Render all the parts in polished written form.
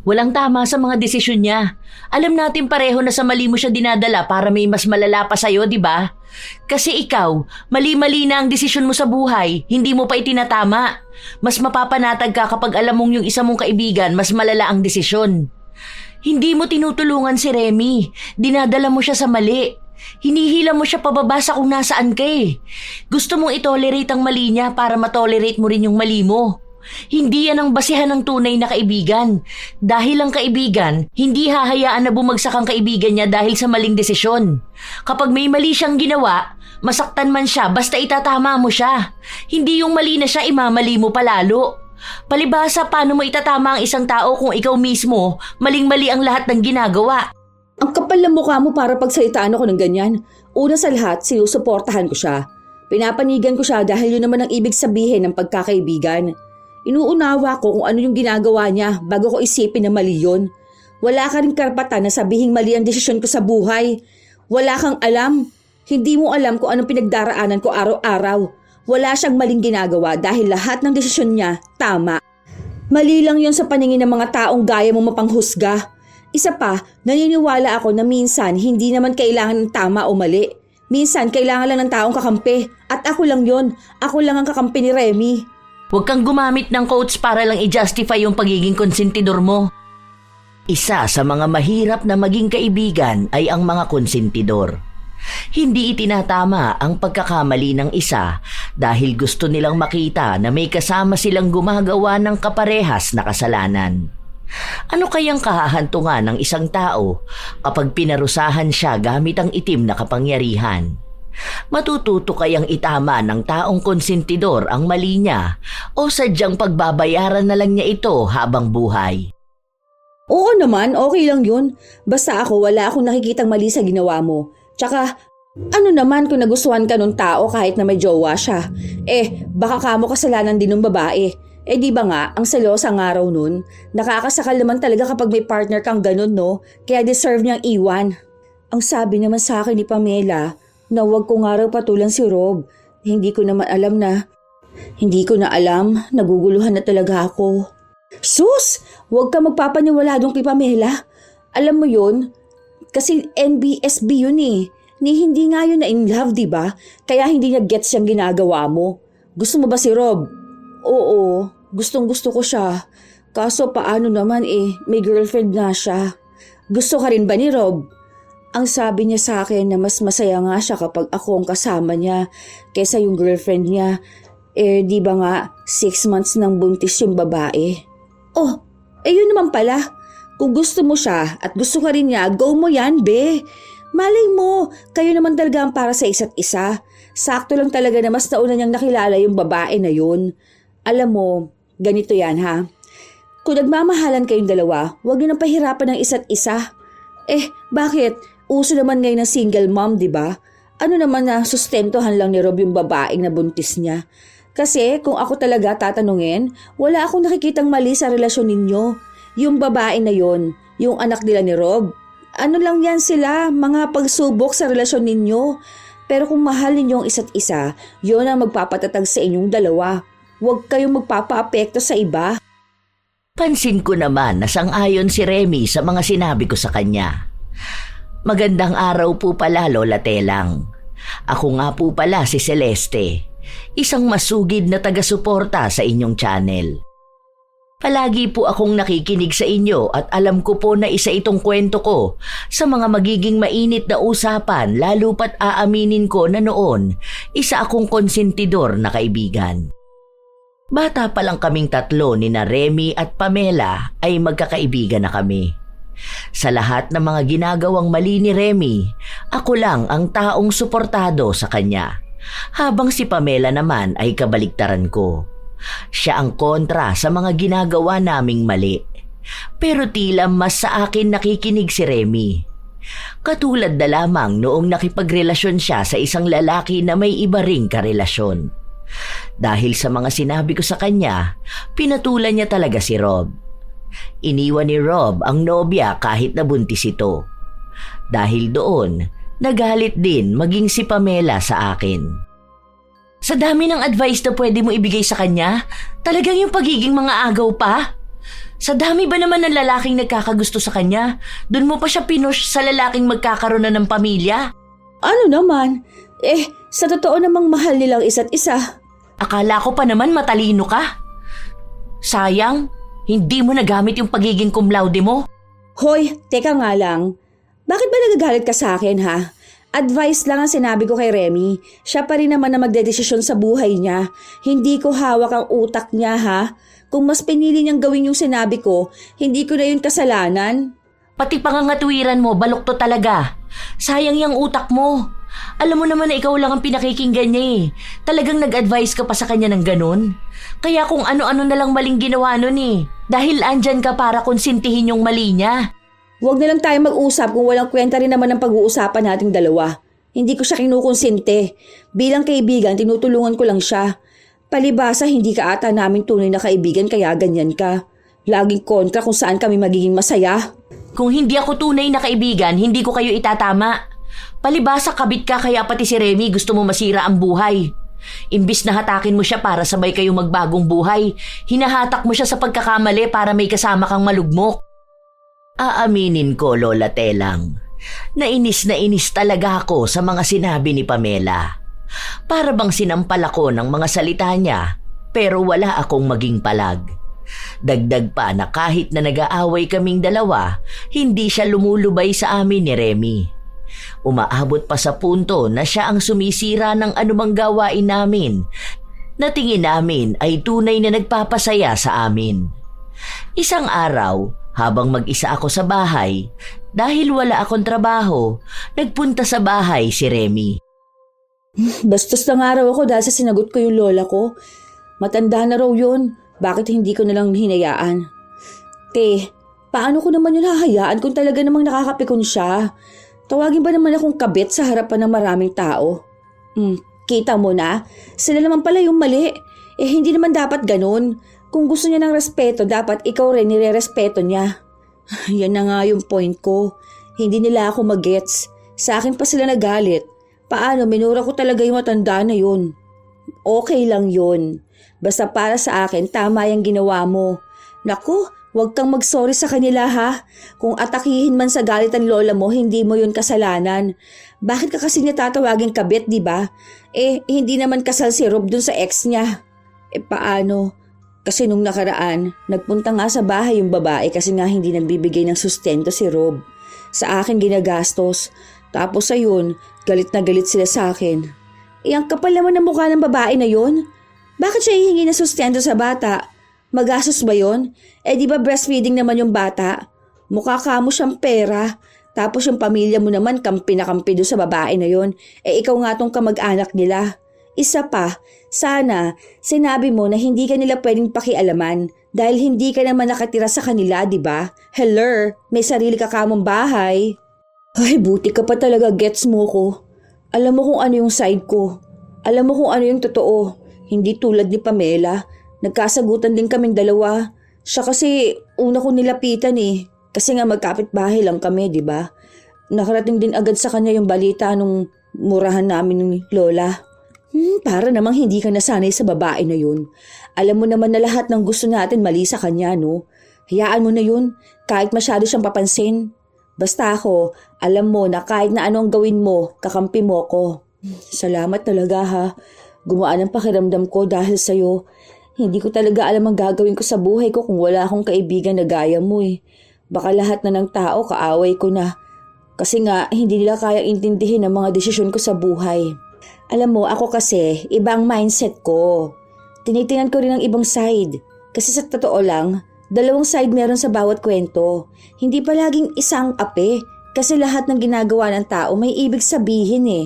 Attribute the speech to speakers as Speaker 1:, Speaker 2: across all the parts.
Speaker 1: Walang tama sa mga desisyon niya. Alam natin pareho na sa mali mo siya dinadala para may mas malala pa sa'yo, di ba? Kasi ikaw, mali-mali na ang desisyon mo sa buhay, hindi mo pa itinatama. Mas mapapanatag ka kapag alam mong yung isa mong kaibigan mas malala ang desisyon. Hindi mo tinutulungan si Remy. Dinadala mo siya sa mali. Hinihila mo siya pababa sa kung nasaan ka eh. Gusto mong itolerate ang mali niya para matolerate mo rin yung mali mo. Hindi yan ang basihan ng tunay na kaibigan. Dahil ang kaibigan, hindi hahayaan na bumagsak ang kaibigan niya dahil sa maling desisyon. Kapag may mali siyang ginawa, masaktan man siya basta itatama mo siya. Hindi yung mali na siya imamali mo palalo. Palibhasa, paano mo itatama ang isang tao kung ikaw mismo, maling-mali ang lahat ng ginagawa?
Speaker 2: Ang kapal ng mukha mo para pagsalitaan ako ng ganyan. Una sa lahat, sinusuportahan ko siya. Pinapanigan ko siya dahil yun naman ang ibig sabihin ng pagkakaibigan. Inuunawa ko kung ano yung ginagawa niya bago ko isipin na mali yun. Wala ka rin karapatan na sabihing mali ang desisyon ko sa buhay. Wala kang alam. Hindi mo alam kung anong pinagdaraanan ko araw-araw. Wala siyang maling ginagawa dahil lahat ng desisyon niya tama. Mali lang yun sa paningin ng mga taong gaya mo mapanghusga. Isa pa, naniniwala ako na minsan hindi naman kailangan ng tama o mali. Minsan kailangan lang ng taong kakampi. At ako lang yun. Ako lang ang kakampi ni Remy.
Speaker 1: Huwag kang gumamit ng quotes para lang i-justify yung pagiging konsentidor mo. Isa sa mga mahirap na maging kaibigan ay ang mga konsentidor. Hindi itinatama ang pagkakamali ng isa dahil gusto nilang makita na may kasama silang gumagawa ng kaparehas na kasalanan. Ano kayang kahahantungan ng isang tao kapag pinarusahan siya gamit ang itim na kapangyarihan? Matututo kayang itama ng taong konsentidor ang mali niya o sadyang pagbabayaran na lang niya ito habang buhay?
Speaker 2: Oo naman, okay lang yun. Basta ako wala akong nakikitang mali sa ginawa mo. Tsaka, ano naman kung nagustuhan ka nung tao kahit na may jowa siya? Baka kamo kasalanan din ng babae. Di ba nga, ang selosang araw nun, nakakasakal naman talaga kapag may partner kang ganun, no? Kaya deserve niyang iwan. Ang sabi naman sa akin ni Pamela, na huwag ko nga raw patulan si Rob. Hindi ko na alam, naguguluhan na talaga ako. Sus! Huwag ka magpapaniwala doon kay Pamela. Alam mo yun? Kasi NBSB yun eh. Hindi nga yun na in love, diba? Kaya hindi niya gets yung ginagawa mo. Gusto mo ba si Rob? Oo, gustong gusto ko siya. Kaso paano naman may girlfriend na siya. Gusto ka rin ba ni Rob? Ang sabi niya sa akin na mas masaya nga siya kapag ako ang kasama niya kaysa yung girlfriend niya. Di ba nga 6 months nang buntis yung babae? Yun naman pala. Kung gusto mo siya at gusto ka rin niya, go mo yan, be. Malay mo, kayo naman talaga ang para sa isa't isa. Sakto lang talaga na mas nauna niyang nakilala yung babae na yun. Alam mo, ganito yan ha. Kung nagmamahalan kayong dalawa, huwag niyo nang pahirapan ng isa't isa. Bakit? Uso naman ngayon ng single mom, di ba? Ano naman na sustentuhan lang ni Rob yung babaeng na buntis niya? Kasi kung ako talaga tatanungin, wala akong nakikitang mali sa relasyon ninyo. Yung babae na yon, yung anak nila ni Rob. Ano lang yan sila, mga pagsubok sa relasyon ninyo. Pero kung mahal ninyo ang isa't isa, yon ang magpapatatag sa inyong dalawa. Huwag kayong magpapaapekto sa iba.
Speaker 1: Pansin ko naman na sang-ayon si Remy sa mga sinabi ko sa kanya. Magandang araw po pala, Lola Telang. Ako nga po pala si Celeste, isang masugid na taga-suporta sa inyong channel. Palagi po akong nakikinig sa inyo at alam ko po na isa itong kwento ko sa mga magiging mainit na usapan lalo pat aaminin ko na noon isa akong konsentidor na kaibigan. Bata pa lang kaming tatlo ni na Remy at Pamela ay magkakaibigan na kami. Sa lahat ng mga ginagawang mali ni Remy, ako lang ang taong suportado sa kanya, habang si Pamela naman ay kabaliktaran ko. Siya ang kontra sa mga ginagawa naming mali. Pero tila mas sa akin nakikinig si Remy. Katulad na lamang noong nakipagrelasyon siya sa isang lalaki na may iba ring karelasyon. Dahil sa mga sinabi ko sa kanya, pinatulan niya talaga si Rob. Iniwan ni Rob ang nobya kahit nabuntis ito. Dahil doon, nagalit din maging si Pamela sa akin. Sa dami ng advice na pwede mo ibigay sa kanya, talagang yung pagiging mga agaw pa? Sa dami ba naman ng lalaking nagkakagusto sa kanya, dun mo pa siya pinush sa lalaking magkakaroon na ng pamilya?
Speaker 2: Ano naman? Sa totoo namang mahal nilang isa't isa.
Speaker 1: Akala ko pa naman matalino ka. Sayang, hindi mo nagamit yung pagiging cum laude mo.
Speaker 2: Hoy, teka nga lang. Bakit ba nagagalit ka sa akin, ha? Advice lang ang sinabi ko kay Remy. Siya pa rin naman na magdedesisyon sa buhay niya. Hindi ko hawak ang utak niya, ha? Kung mas pinili niyang gawin yung sinabi ko, hindi ko na yun kasalanan.
Speaker 1: Pati pangangatwiran mo, balukto talaga. Sayang yung utak mo. Alam mo naman na ikaw lang ang pinakikinggan niya eh. Talagang nag-advise ka pa sa kanya ng ganun. Kaya kung ano-ano na lang maling ginawa nun eh. Dahil andyan ka para konsintihin yung mali niya.
Speaker 2: Huwag na lang tayo mag-usap kung walang kwenta rin naman ang pag-uusapan nating dalawa. Hindi ko siya kinukonsinte. Bilang kaibigan, tinutulungan ko lang siya. Palibasa, hindi ka ata namin tunay na kaibigan kaya ganyan ka. Laging kontra kung saan kami magiging masaya.
Speaker 1: Kung hindi ako tunay na kaibigan, hindi ko kayo itatama. Palibasa kabit ka kaya pati si Remy gusto mo masira ang buhay. Imbis na hatakin mo siya para sabay kayong magbagong buhay, hinahatak mo siya sa pagkakamali para may kasama kang malugmok. Aaminin ko, Lola Telang, nainis talaga ako sa mga sinabi ni Pamela. Para bang sinampal ako ng mga salita niya, pero wala akong maging palag. Dagdag pa na kahit na nag-aaway kaming dalawa, hindi siya lumulubay sa amin ni Remy. Umaabot pa sa punto na siya ang sumisira ng anumang gawain namin na tingin namin ay tunay na nagpapasaya sa amin. Isang araw, habang mag-isa ako sa bahay, dahil wala akong trabaho, nagpunta sa bahay si Remy.
Speaker 2: Bastos lang araw ako dahil sa sinagot ko yung lola ko. Matanda na raw yun. Bakit hindi ko nalang hinayaan? Paano ko naman yun hahayaan kung talaga namang nakakapikon siya? Tawagin ba naman akong kabit sa harapan ng maraming tao? Kita mo na? Sila naman pala yung mali. Hindi naman dapat ganun. Kung gusto niya ng respeto, dapat ikaw rin nire-respeto niya. Yan na nga yung point ko. Hindi nila ako magets. Sa akin pa sila nagalit. Paano, minura ko talaga yung matanda na yun. Okay lang yun. Basta para sa akin, tama yung ginawa mo. Naku, huwag kang mag-sorry sa kanila ha. Kung atakihin man sa galit ang lola mo, hindi mo yun kasalanan. Bakit ka kasi niya tatawagin kabit, di ba? Hindi naman kasal si Rob dun sa ex niya. Paano? Kasi nung nakaraan, nagpunta nga sa bahay yung babae kasi nga hindi nagbibigay ng sustento si Rob. Sa akin ginagastos. Tapos ayun, galit na galit sila sa akin. Ang kapal naman ng mukha ng babae na yun. Bakit siya hihingi ng sustento sa bata? Magastos ba yun? Di ba breastfeeding naman yung bata? Mukha ka mo siyang pera. Tapos yung pamilya mo naman kampi na kampi doon sa babae na yun. Ikaw nga tong kamag-anak nila. Isa pa, sana sinabi mo na hindi ka nila pwedeng pakialaman dahil hindi ka naman nakatira sa kanila, di ba? Hello, may sarili ka kamong bahay. Ay, buti ka pa talaga, gets mo ko. Alam mo kung ano yung side ko. Alam mo kung ano yung totoo. Hindi tulad ni Pamela. Nagkasagutan din kaming dalawa. Siya kasi una ko nilapitan eh. Kasi nga magkapit-bahay lang kami, di ba? Nakarating din agad sa kanya yung balita nung murahan namin ni Lola. Para namang hindi ka nasanay sa babae na yun. Alam mo naman na lahat ng gusto natin mali sa kanya, no? Hayaan mo na yun, kahit masyado siyang papansin. Basta ako, alam mo na kahit na anong gawin mo, kakampi mo ko. Salamat talaga ha. Gumaan ang pakiramdam ko dahil sa'yo. Hindi ko talaga alam ang gagawin ko sa buhay ko kung wala akong kaibigan na gaya mo eh. Baka lahat na ng tao kaaway ko na. Kasi nga, hindi nila kayang intindihin ang mga desisyon ko sa buhay. Alam mo, ako kasi, ibang mindset ko. Tinitingnan ko rin ang ibang side. Kasi sa totoo lang, dalawang side meron sa bawat kwento. Hindi palaging isang ape. Kasi lahat ng ginagawa ng tao may ibig sabihin eh.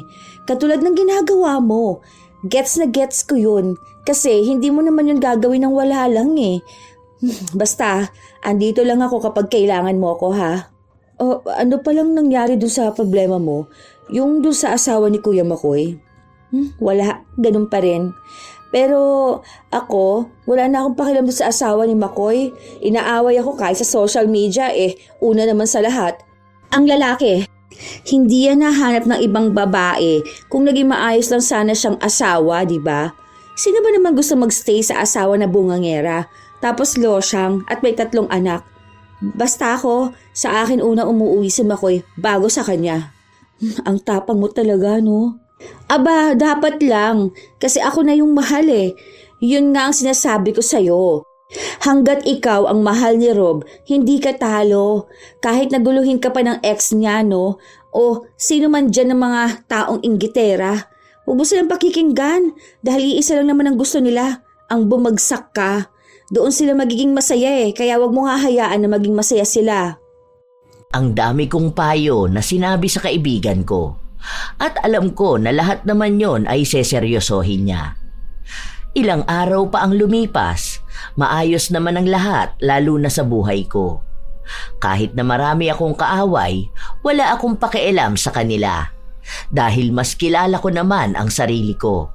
Speaker 2: Katulad ng ginagawa mo. Gets na gets ko yun. Kasi hindi mo naman yun gagawin ng wala lang eh. Basta, andito lang ako kapag kailangan mo ako ha. Ano palang nangyari dun sa problema mo? Yung dun sa asawa ni Kuya Makoy? Wala, ganun pa rin. Pero ako, wala na akong pakialam doon sa asawa ni Makoy. Inaaway ako kahit sa social media una naman sa lahat. Ang lalaki, hindi yan nahanap ng ibang babae kung naging maayos lang sana siyang asawa, di ba? Sino ba naman gusto magstay sa asawa na bungangera? tapos losyang at may 3 anak. Basta ako, sa akin una umuwi si Makoy bago sa kanya. Ang tapang mo talaga, no? Aba, dapat lang. Kasi ako na yung mahal eh. Yun nga ang sinasabi ko sa'yo. Hanggat ikaw ang mahal ni Rob, hindi ka talo. Kahit naguluhin ka pa ng ex niya, no? O sino man dyan ng mga taong inggitera. Huwag mo silang pakikinggan dahil iisa lang naman ang gusto nila, ang bumagsak ka. Doon sila magiging masaya eh, kaya wag mo hahayaan na maging masaya sila.
Speaker 1: Ang dami kong payo na sinabi sa kaibigan ko. At alam ko na lahat naman yon ay seseryosohin niya. Ilang araw pa ang lumipas, maayos naman ang lahat lalo na sa buhay ko. Kahit na marami akong kaaway, wala akong pakialam sa kanila. Dahil mas kilala ko naman ang sarili ko.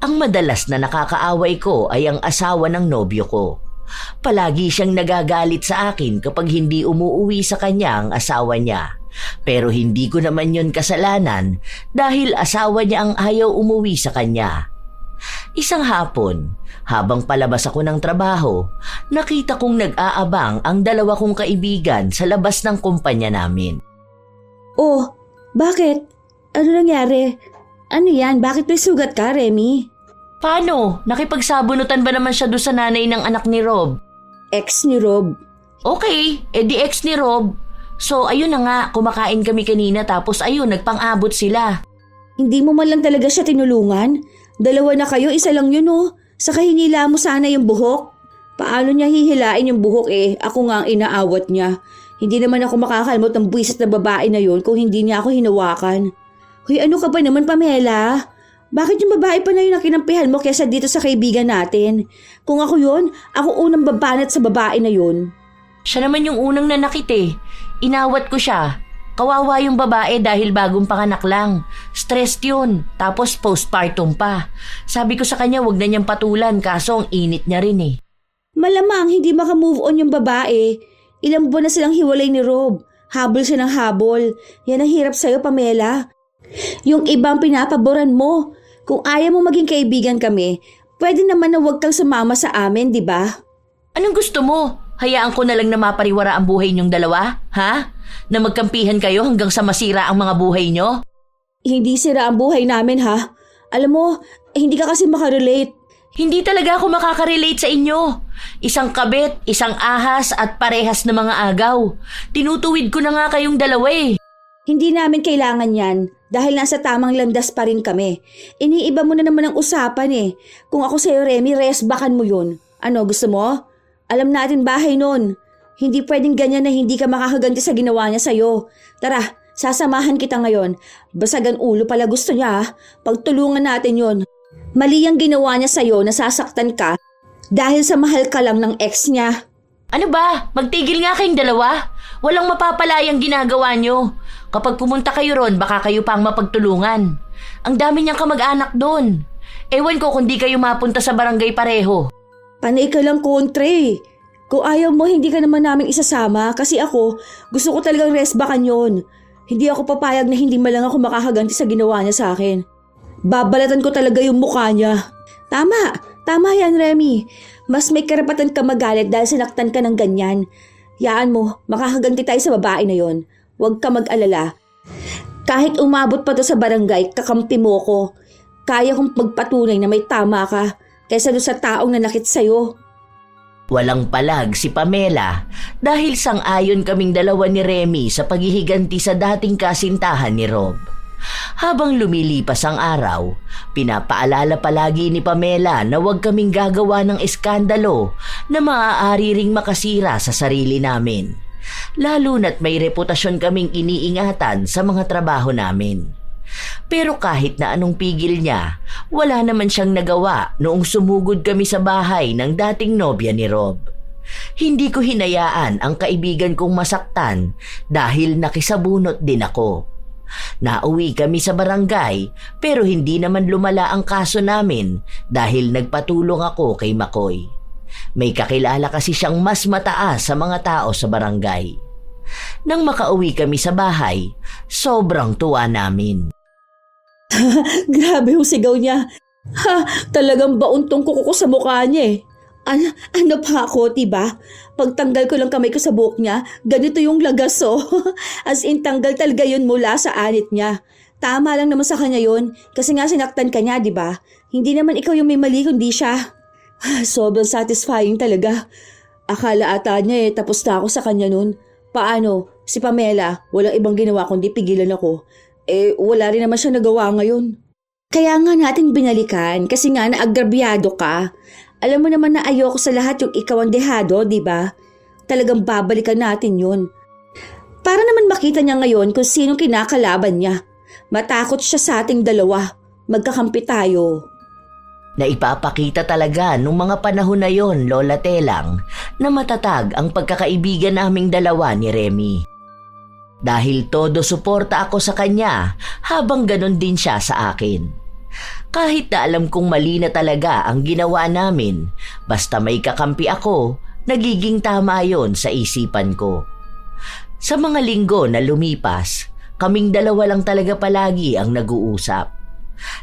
Speaker 1: Ang madalas na nakakaaway ko ay ang asawa ng nobyo ko. Palagi siyang nagagalit sa akin kapag hindi umuuwi sa kanya ang asawa niya. Pero hindi ko naman yon kasalanan dahil asawa niya ang ayaw umuwi sa kanya. Isang hapon, habang palabas ako ng trabaho, nakita kong nag-aabang ang 2 kong kaibigan sa labas ng kumpanya namin.
Speaker 2: Oh, bakit? Ano nangyari? Ano yan? Bakit may sugat ka, Remy?
Speaker 1: Paano? Nakipagsabunutan ba naman siya doon sa nanay ng anak ni Rob?
Speaker 2: Ex ni Rob.
Speaker 1: Okay, edi ex ni Rob. So ayun na nga, kumakain kami kanina tapos ayun, nagpang-abot sila.
Speaker 2: Hindi mo man lang talaga siya tinulungan? 2 na kayo, isa lang yun oh. Saka hinila mo sana yung buhok. Paano niya hihilain yung buhok eh? Ako nga ang inaawat niya. Hindi naman ako makakalmot ng buwisit na babae na yun kung hindi niya ako hinawakan. Hoy, ano ka ba naman, Pamela? Bakit yung babae pa na yun ang kinampihan mo kesa dito sa kaibigan natin? Kung ako yun, ako unang babanat sa babae na yun.
Speaker 1: Siya naman yung unang nanakit eh. Inawat ko siya. Kawawa yung babae dahil bagong panganak lang. Stressed yun. Tapos postpartum pa. Sabi ko sa kanya wag na niyang patulan kaso ang init niya rin eh.
Speaker 2: Malamang hindi maka-move on yung babae. Ilang buwan na silang hiwalay ni Rob. Habol siya ng habol. Yan ang hirap sa'yo, Pamela. Yung ibang pinapaboran mo. Kung ayaw mo maging kaibigan kami, pwede naman na huwag kang sumama sa amin, di ba?
Speaker 1: Anong gusto mo? Hayaan ko na lang na mapariwara ang buhay niyong 2? Ha? Na magkampihan kayo hanggang sa masira ang mga buhay niyo?
Speaker 2: Hindi sira ang buhay namin, ha? Alam mo, hindi ka kasi makarelate.
Speaker 1: Hindi talaga ako makaka-relate sa inyo. Isang kabit, isang ahas at parehas na mga agaw. Tinutuwid ko na nga kayong 2 eh.
Speaker 2: Hindi namin kailangan yan dahil nasa tamang landas pa rin kami. Iniiba mo na naman ang usapan eh. Kung ako sa'yo, Remy, resbakan mo yun. Ano, gusto mo? Alam natin bahay nun. Hindi pwedeng ganyan na hindi ka makakaganti sa ginawa niya sa'yo. Tara, sasamahan kita ngayon. Basagan ulo pala gusto niya. Pagtulungan natin yun. Mali ang ginawa niya sa'yo, nasasaktan ka dahil sa mahal ka lang ng ex niya.
Speaker 1: Ano ba? Magtigil nga kayong 2. Walang mapapalayang ginagawa nyo. Kapag pumunta kayo ron, baka kayo pang mapagtulungan. Ang dami niyang kamag-anak doon. Ewan ko kung di kayo mapunta sa barangay pareho.
Speaker 2: Panay ka lang kontra eh. Kung ayaw mo, hindi ka naman namin isasama kasi ako, gusto ko talagang resbakan yon. Hindi ako papayag na hindi malang ako makakaganti sa ginawa niya sa akin. Babalatan ko talaga yung mukha niya. Tama yan, Remy. Mas may karapatan ka magalit dahil sinaktan ka ng ganyan. Yaan mo, makakaganti tayo sa babae na yon. Huwag ka mag-alala. Kahit umabot pa to sa barangay, kakampi mo ko. Kaya kong magpatunay na may tama ka kaysa doon sa taong nanakit sa'yo.
Speaker 1: Walang palag si Pamela dahil sang-ayon kaming 2 ni Remy sa paghihiganti sa dating kasintahan ni Rob. Habang lumilipas ang araw, pinapaalala palagi ni Pamela na huwag kaming gagawa ng eskandalo na maaari ring makasira sa sarili namin. Lalo na't may reputasyon kaming iniingatan sa mga trabaho namin. Pero kahit na anong pigil niya, wala naman siyang nagawa noong sumugod kami sa bahay ng dating nobya ni Rob. Hindi ko hinayaan ang kaibigan kong masaktan dahil nakisabunot din ako. Nauwi kami sa barangay pero hindi naman lumala ang kaso namin dahil nagpatulong ako kay Makoy. May kakilala kasi siyang mas mataas sa mga tao sa barangay. Nang makauwi kami sa bahay, sobrang tuwa namin.
Speaker 2: Grabe yung sigaw niya. Ha, talagang bauntong kuko sa mukha niya eh. Ano pa ako, diba? Pagtanggal ko lang kamay ko sa buhok niya, ganito yung lagas oh. As in, tanggal talaga yun mula sa anit niya. Tama lang naman sa kanya yun, kasi nga sinaktan ka niya, diba? Hindi naman ikaw yung may mali, kundi siya. Sobrang satisfying talaga. Akala ata niya tapos na ako sa kanya nun. Paano? Si Pamela, walang ibang ginawa kundi pigilan ako. Wala rin naman siya nagawa ngayon. Kaya nga natin binalikan kasi nga naagrabyado ka. Alam mo naman na ayoko sa lahat yung ikaw ang dehado, di ba? Talagang babalikan natin yun. Para naman makita niya ngayon kung sino kinakalaban niya. Matakot siya sa ating dalawa. Magkakampi tayo.
Speaker 1: Naipapakita talaga nung mga panahon na yon, Lola Telang, na matatag ang pagkakaibigan naming dalawa ni Remy. Dahil todo suporta ako sa kanya habang ganon din siya sa akin. Kahit na alam kong mali na talaga ang ginawa namin, basta may kakampi ako, nagiging tama yon sa isipan ko. Sa mga linggo na lumipas, kaming dalawa lang talaga palagi ang nag-uusap.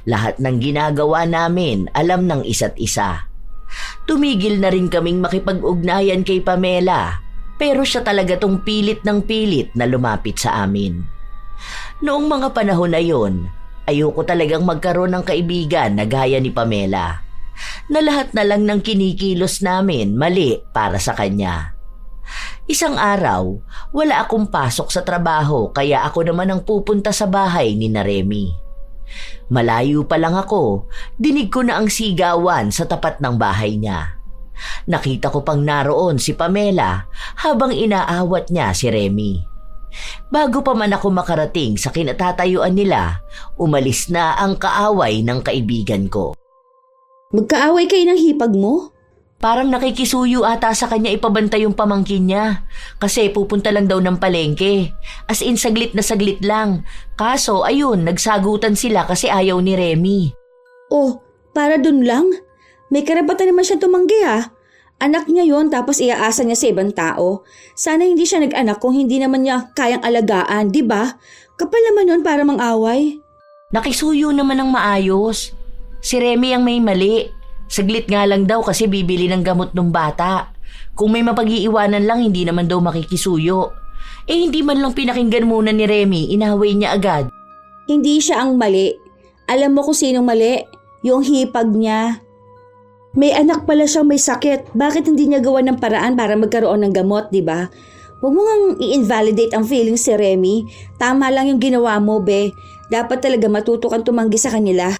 Speaker 1: Lahat ng ginagawa namin alam ng isa't isa. Tumigil na rin kaming makipag-ugnayan kay Pamela, pero siya talaga tong pilit ng pilit na lumapit sa amin. Noong mga panahon na yon, ayoko talagang magkaroon ng kaibigan na gaya ni Pamela, na lahat na lang ng kinikilos namin mali para sa kanya. Isang araw, wala akong pasok sa trabaho kaya ako naman ang pupunta sa bahay ni Remy. Malayo pa lang ako, dinig ko na ang sigawan sa tapat ng bahay niya. Nakita ko pang naroon si Pamela habang inaawat niya si Remy. Bago pa man ako makarating sa kinatatayuan nila, umalis na ang kaaway ng kaibigan ko.
Speaker 2: Magkaaway kayo ng hipag mo?
Speaker 1: Parang nakikisuyo ata sa kanya ipabantay yung pamangkin niya kasi pupunta lang daw ng palengke. As in saglit na saglit lang. Kaso ayun, nagsagutan sila kasi ayaw ni Remy.
Speaker 2: Oh, para dun lang? May karapatan naman siya tumanggi Anak niya yon tapos iaasa niya sa ibang tao. Sana hindi siya nag-anak kung hindi naman niya kayang alagaan, di ba? Kapal naman nun para mang-away.
Speaker 1: Nakisuyo naman ng maayos. Si Remy ang may mali. Saglit nga lang daw kasi bibili ng gamot ng bata. Kung may mapag-iiwanan lang, hindi naman daw makikisuyo. Hindi man lang pinakinggan muna ni Remy, inaway niya agad.
Speaker 2: Hindi siya ang mali. Alam mo kung sinong mali? Yung hipag niya. May anak pala siyang may sakit. Bakit hindi niya gawa ng paraan para magkaroon ng gamot, di ba? Huwag mo ngang i-invalidate ang feelings si Remy. Tama lang yung ginawa mo, be. Dapat talaga matuto kang tumanggi sa kanila.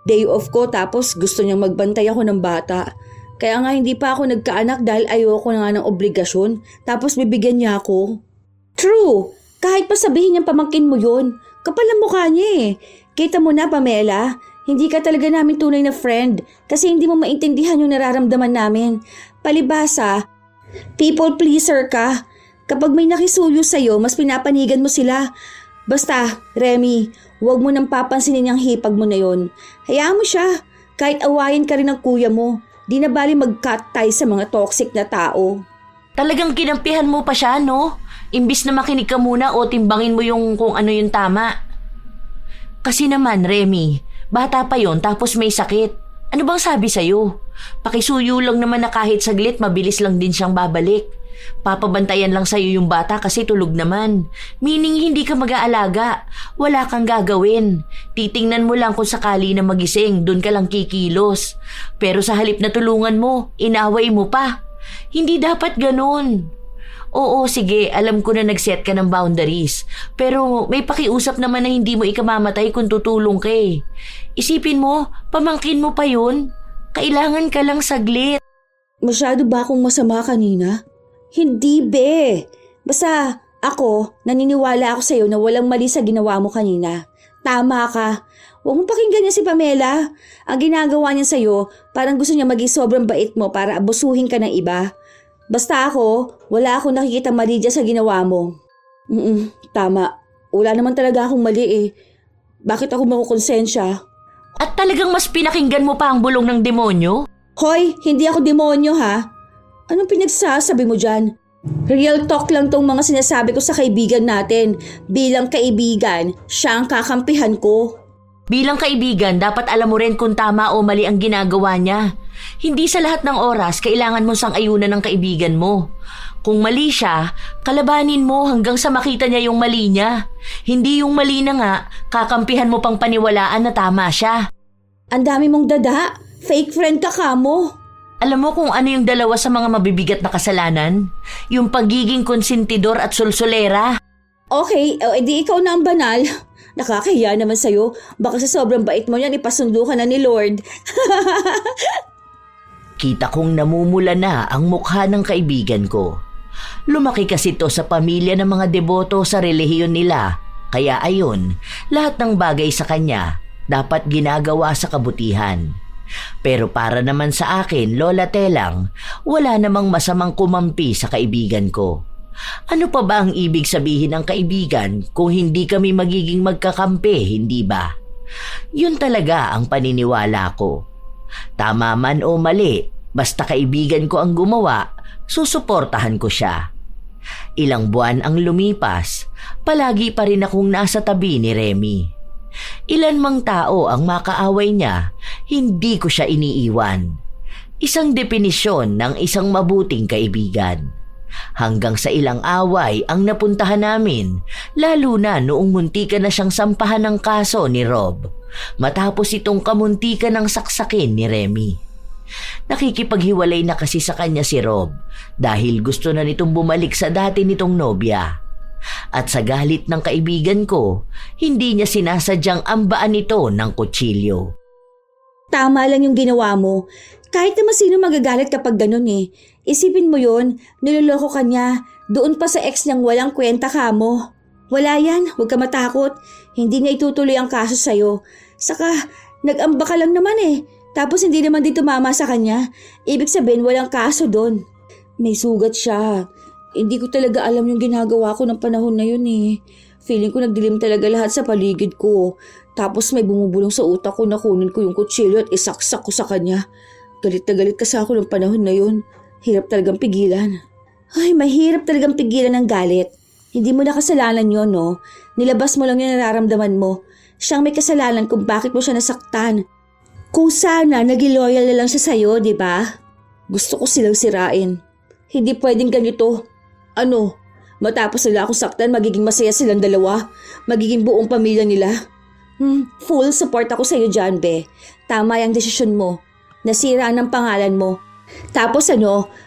Speaker 2: Day off ko tapos gusto niyang magbantay ako ng bata. Kaya nga hindi pa ako nagkaanak dahil ayoko na nga ng obligasyon. Tapos bibigyan niya ako. True! Kahit pa sabihin niyang pamangkin mo yun. Kapal ang mukha niya Kita mo na, Pamela. Hindi ka talaga namin tunay na friend kasi hindi mo maintindihan yung nararamdaman namin. Palibasa, people pleaser ka. Kapag may nakisuyo sa'yo, mas pinapanigan mo sila. Basta, Remy, huwag mo nang papansinin yung hipag mo na yon. Hayaan mo siya. Kahit awayin ka rin ng kuya mo, di na bali mag-cut tie sa mga toxic na tao.
Speaker 1: Talagang kinampihan mo pa siya, no? Imbis na makinig ka muna o timbangin mo yung kung ano yung tama. Kasi naman, Remy, bata pa yon tapos may sakit. Ano bang sabi sa'yo? Pakisuyo lang naman na kahit saglit, mabilis lang din siyang babalik. Papabantayan lang sa'yo yung bata kasi tulog naman. Meaning hindi ka mag-aalaga. Wala kang gagawin. Titingnan mo lang kung sakali na magising, dun ka lang kikilos. Pero sa halip na tulungan mo, inaway mo pa. Hindi dapat ganun. Oo, sige, alam ko na nag-set ka ng boundaries. Pero may pakiusap naman na hindi mo ikamamatay kung tutulong ka Isipin mo, pamangkin mo pa yun. Kailangan ka lang saglit.
Speaker 2: Masyado ba akong masama kanina? Hindi, be. Basta ako, naniniwala ako sa'yo na walang mali sa ginawa mo kanina. Tama ka. Huwag mong pakinggan niya si Pamela. Ang ginagawa niya sa'yo, parang gusto niya maging sobrang bait mo para abusuhin ka ng iba. Basta ako, wala akong nakikita mali dyan sa ginawa mo. Tama. Wala naman talaga akong mali Bakit ako makukonsensya?
Speaker 1: At talagang mas pinakinggan mo pa ang bulong ng demonyo?
Speaker 2: Hoy, hindi ako demonyo ha. Anong pinagsasabi mo dyan? Real talk lang tong mga sinasabi ko sa kaibigan natin. Bilang kaibigan, siya ang kakampihan ko.
Speaker 1: Bilang kaibigan, dapat alam mo rin kung tama o mali ang ginagawa niya. Hindi sa lahat ng oras kailangan mo sang-ayunan ng kaibigan mo. Kung mali siya, kalabanin mo hanggang sa makita niya yung mali niya. Hindi yung mali na nga, kakampihan mo pang paniwalaan na tama siya.
Speaker 2: Ang dami mong dada. Fake friend ka kamo.
Speaker 1: Alam mo kung ano yung dalawa sa mga mabibigat na kasalanan? Yung pagiging konsentidor at sulsulera.
Speaker 2: Okay, edi ikaw na ang banal. Nakakahiya naman sa'yo. Baka sa sobrang bait mo yan, ipasundo ka na ni Lord.
Speaker 1: Kita kong namumula na ang mukha ng kaibigan ko. Lumaki kasi to sa pamilya ng mga deboto sa relihiyon nila. Kaya ayon, lahat ng bagay sa kanya dapat ginagawa sa kabutihan. Pero para naman sa akin, Lola Telang, wala namang masamang kumampi sa kaibigan ko. Ano pa ba ang ibig sabihin ng kaibigan kung hindi kami magiging magkakampi, hindi ba? Yun talaga ang paniniwala ko. Tama man o mali, basta kaibigan ko ang gumawa, susuportahan ko siya. Ilang buwan ang lumipas, palagi pa rin akong nasa tabi ni Remy. Ilan mang tao ang makaaway niya, hindi ko siya iniiwan. Isang definisyon ng isang mabuting kaibigan. Hanggang sa ilang away ang napuntahan namin, lalo na noong muntikan na siyang sampahan ng kaso ni Rob, matapos itong kamuntikan ng saksakin ni Remy. Nakikipaghiwalay na kasi sa kanya si Rob dahil gusto na nitong bumalik sa dati nitong nobya. At sa galit ng kaibigan ko, hindi niya sinasadyang ambaan ito ng kutsilyo.
Speaker 2: Tama lang yung ginawa mo. Kahit naman sino magagalit kapag ganun eh. Isipin mo yun, niloloko ka niya. Doon pa sa ex niyang walang kwenta ka mo. Wala yan, huwag ka matakot. Hindi niya itutuloy ang kaso sa'yo. Saka, nag-amba ka lang naman eh. Tapos hindi naman din tumama sa kanya. Ibig sabihin walang kaso doon. May sugat siya. Hindi ko talaga alam yung ginagawa ko ng panahon na yun eh. Feeling ko nagdilim talaga lahat sa paligid ko. Tapos may bumubulong sa utak ko na kunin ko yung kutsilyo at isaksak ko sa kanya. Galit na galit kasi ako ng panahon na yun. Hirap talagang pigilan. Ay, mahirap talagang pigilan ng galit. Hindi mo na kasalanan yun, no? Nilabas mo lang yung nararamdaman mo. Siyang may kasalanan kung bakit mo siya nasaktan. Kung sana, naging loyal na lang siya sa'yo, di ba? Gusto ko silang sirain. Hindi pwedeng ganito. Ano? Matapos nila akong saktan, magiging masaya silang dalawa. Magiging buong pamilya nila. Full support ako sa'yo dyan, be. Tama yung desisyon mo. Nasira ng pangalan mo. Tapos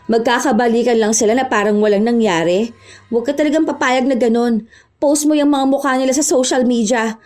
Speaker 2: magkakabalikan lang sila na parang walang nangyari. Huwag ka talagang papayag na ganun. Post mo yung mga mukha nila sa social media.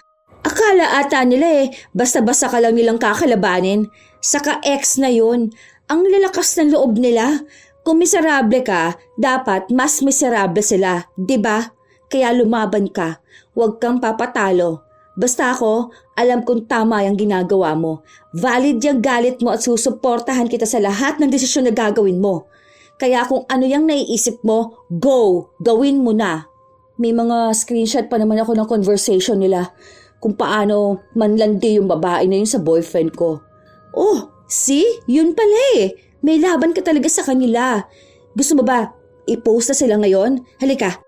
Speaker 2: Akala ata nila basta-basta ka lang nilang kakalabanin. Saka ex na yun. Ang lalakas ng loob nila. Kung miserable ka, dapat mas miserable sila, 'di ba? Kaya lumaban ka. Huwag kang papatalo. Basta ako, alam kong tama yung ginagawa mo. Valid yung galit mo at susuportahan kita sa lahat ng desisyon na gagawin mo. Kaya kung ano yung naiisip mo, go! Gawin mo na. May mga screenshot pa naman ako ng conversation nila kung paano manlandi yung babae na yun sa boyfriend ko. Oh, see? Yun pala May laban ka talaga sa kanila. Gusto mo ba i-post na sila ngayon? Halika.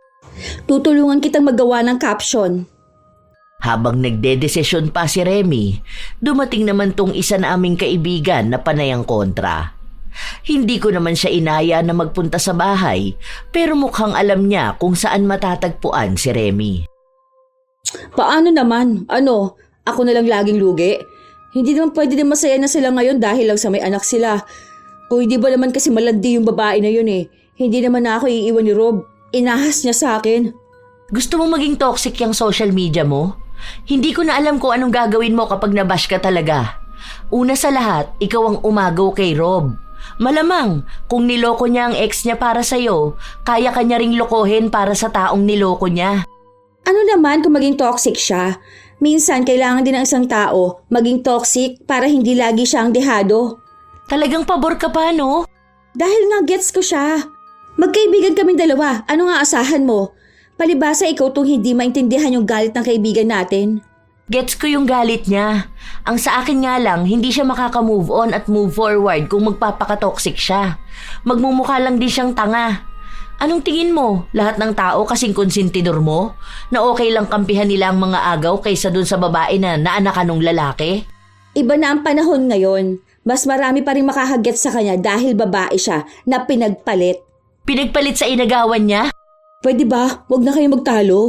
Speaker 2: Tutulungan kitang magawa ng caption.
Speaker 1: Habang nagdedesisyon pa si Remy, dumating naman tong isa na aming kaibigan na panayang kontra. Hindi ko naman siya inaya na magpunta sa bahay, pero mukhang alam niya kung saan matatagpuan si Remy.
Speaker 2: Paano naman? Ano? Ako na lang laging lugi? Hindi naman pwede din masaya na sila ngayon dahil lang sa may anak sila. Kung hindi ba naman kasi malandi yung babae na yun Hindi naman na ako iiwan ni Rob. Inahas niya sa akin.
Speaker 1: Gusto mo maging toxic yung social media mo? Hindi ko na alam kung anong gagawin mo kapag nabash ka talaga. Una sa lahat, ikaw ang umagaw kay Rob. Malamang, kung niloko niya ang ex niya para sa'yo, kaya ka niya ring lokohin para sa taong niloko niya.
Speaker 2: Ano naman kung maging toxic siya? Minsan, kailangan din ng isang tao maging toxic para hindi lagi siyang dehado.
Speaker 1: Talagang pabor ka pa, no?
Speaker 2: Dahil nga gets ko siya. Magkaibigan kaming dalawa. Ano nga asahan mo? Palibasa ikaw tong hindi maintindihan yung galit ng kaibigan natin.
Speaker 1: Gets ko yung galit niya. Ang sa akin nga lang, hindi siya makaka-move on at move forward kung magpapaka-toxic siya. Magmumukha lang din siyang tanga. Anong tingin mo? Lahat ng tao kasing konsentidor mo? Na okay lang kampihan nila ang mga agaw kaysa dun sa babae na naanakan ng lalaki?
Speaker 2: Iba na ang panahon ngayon. Mas marami pa rin makakaget sa kanya dahil babae siya na pinagpalit.
Speaker 1: Pinagpalit sa inagawan niya?
Speaker 2: Pwede ba? Huwag na kayo magtalo.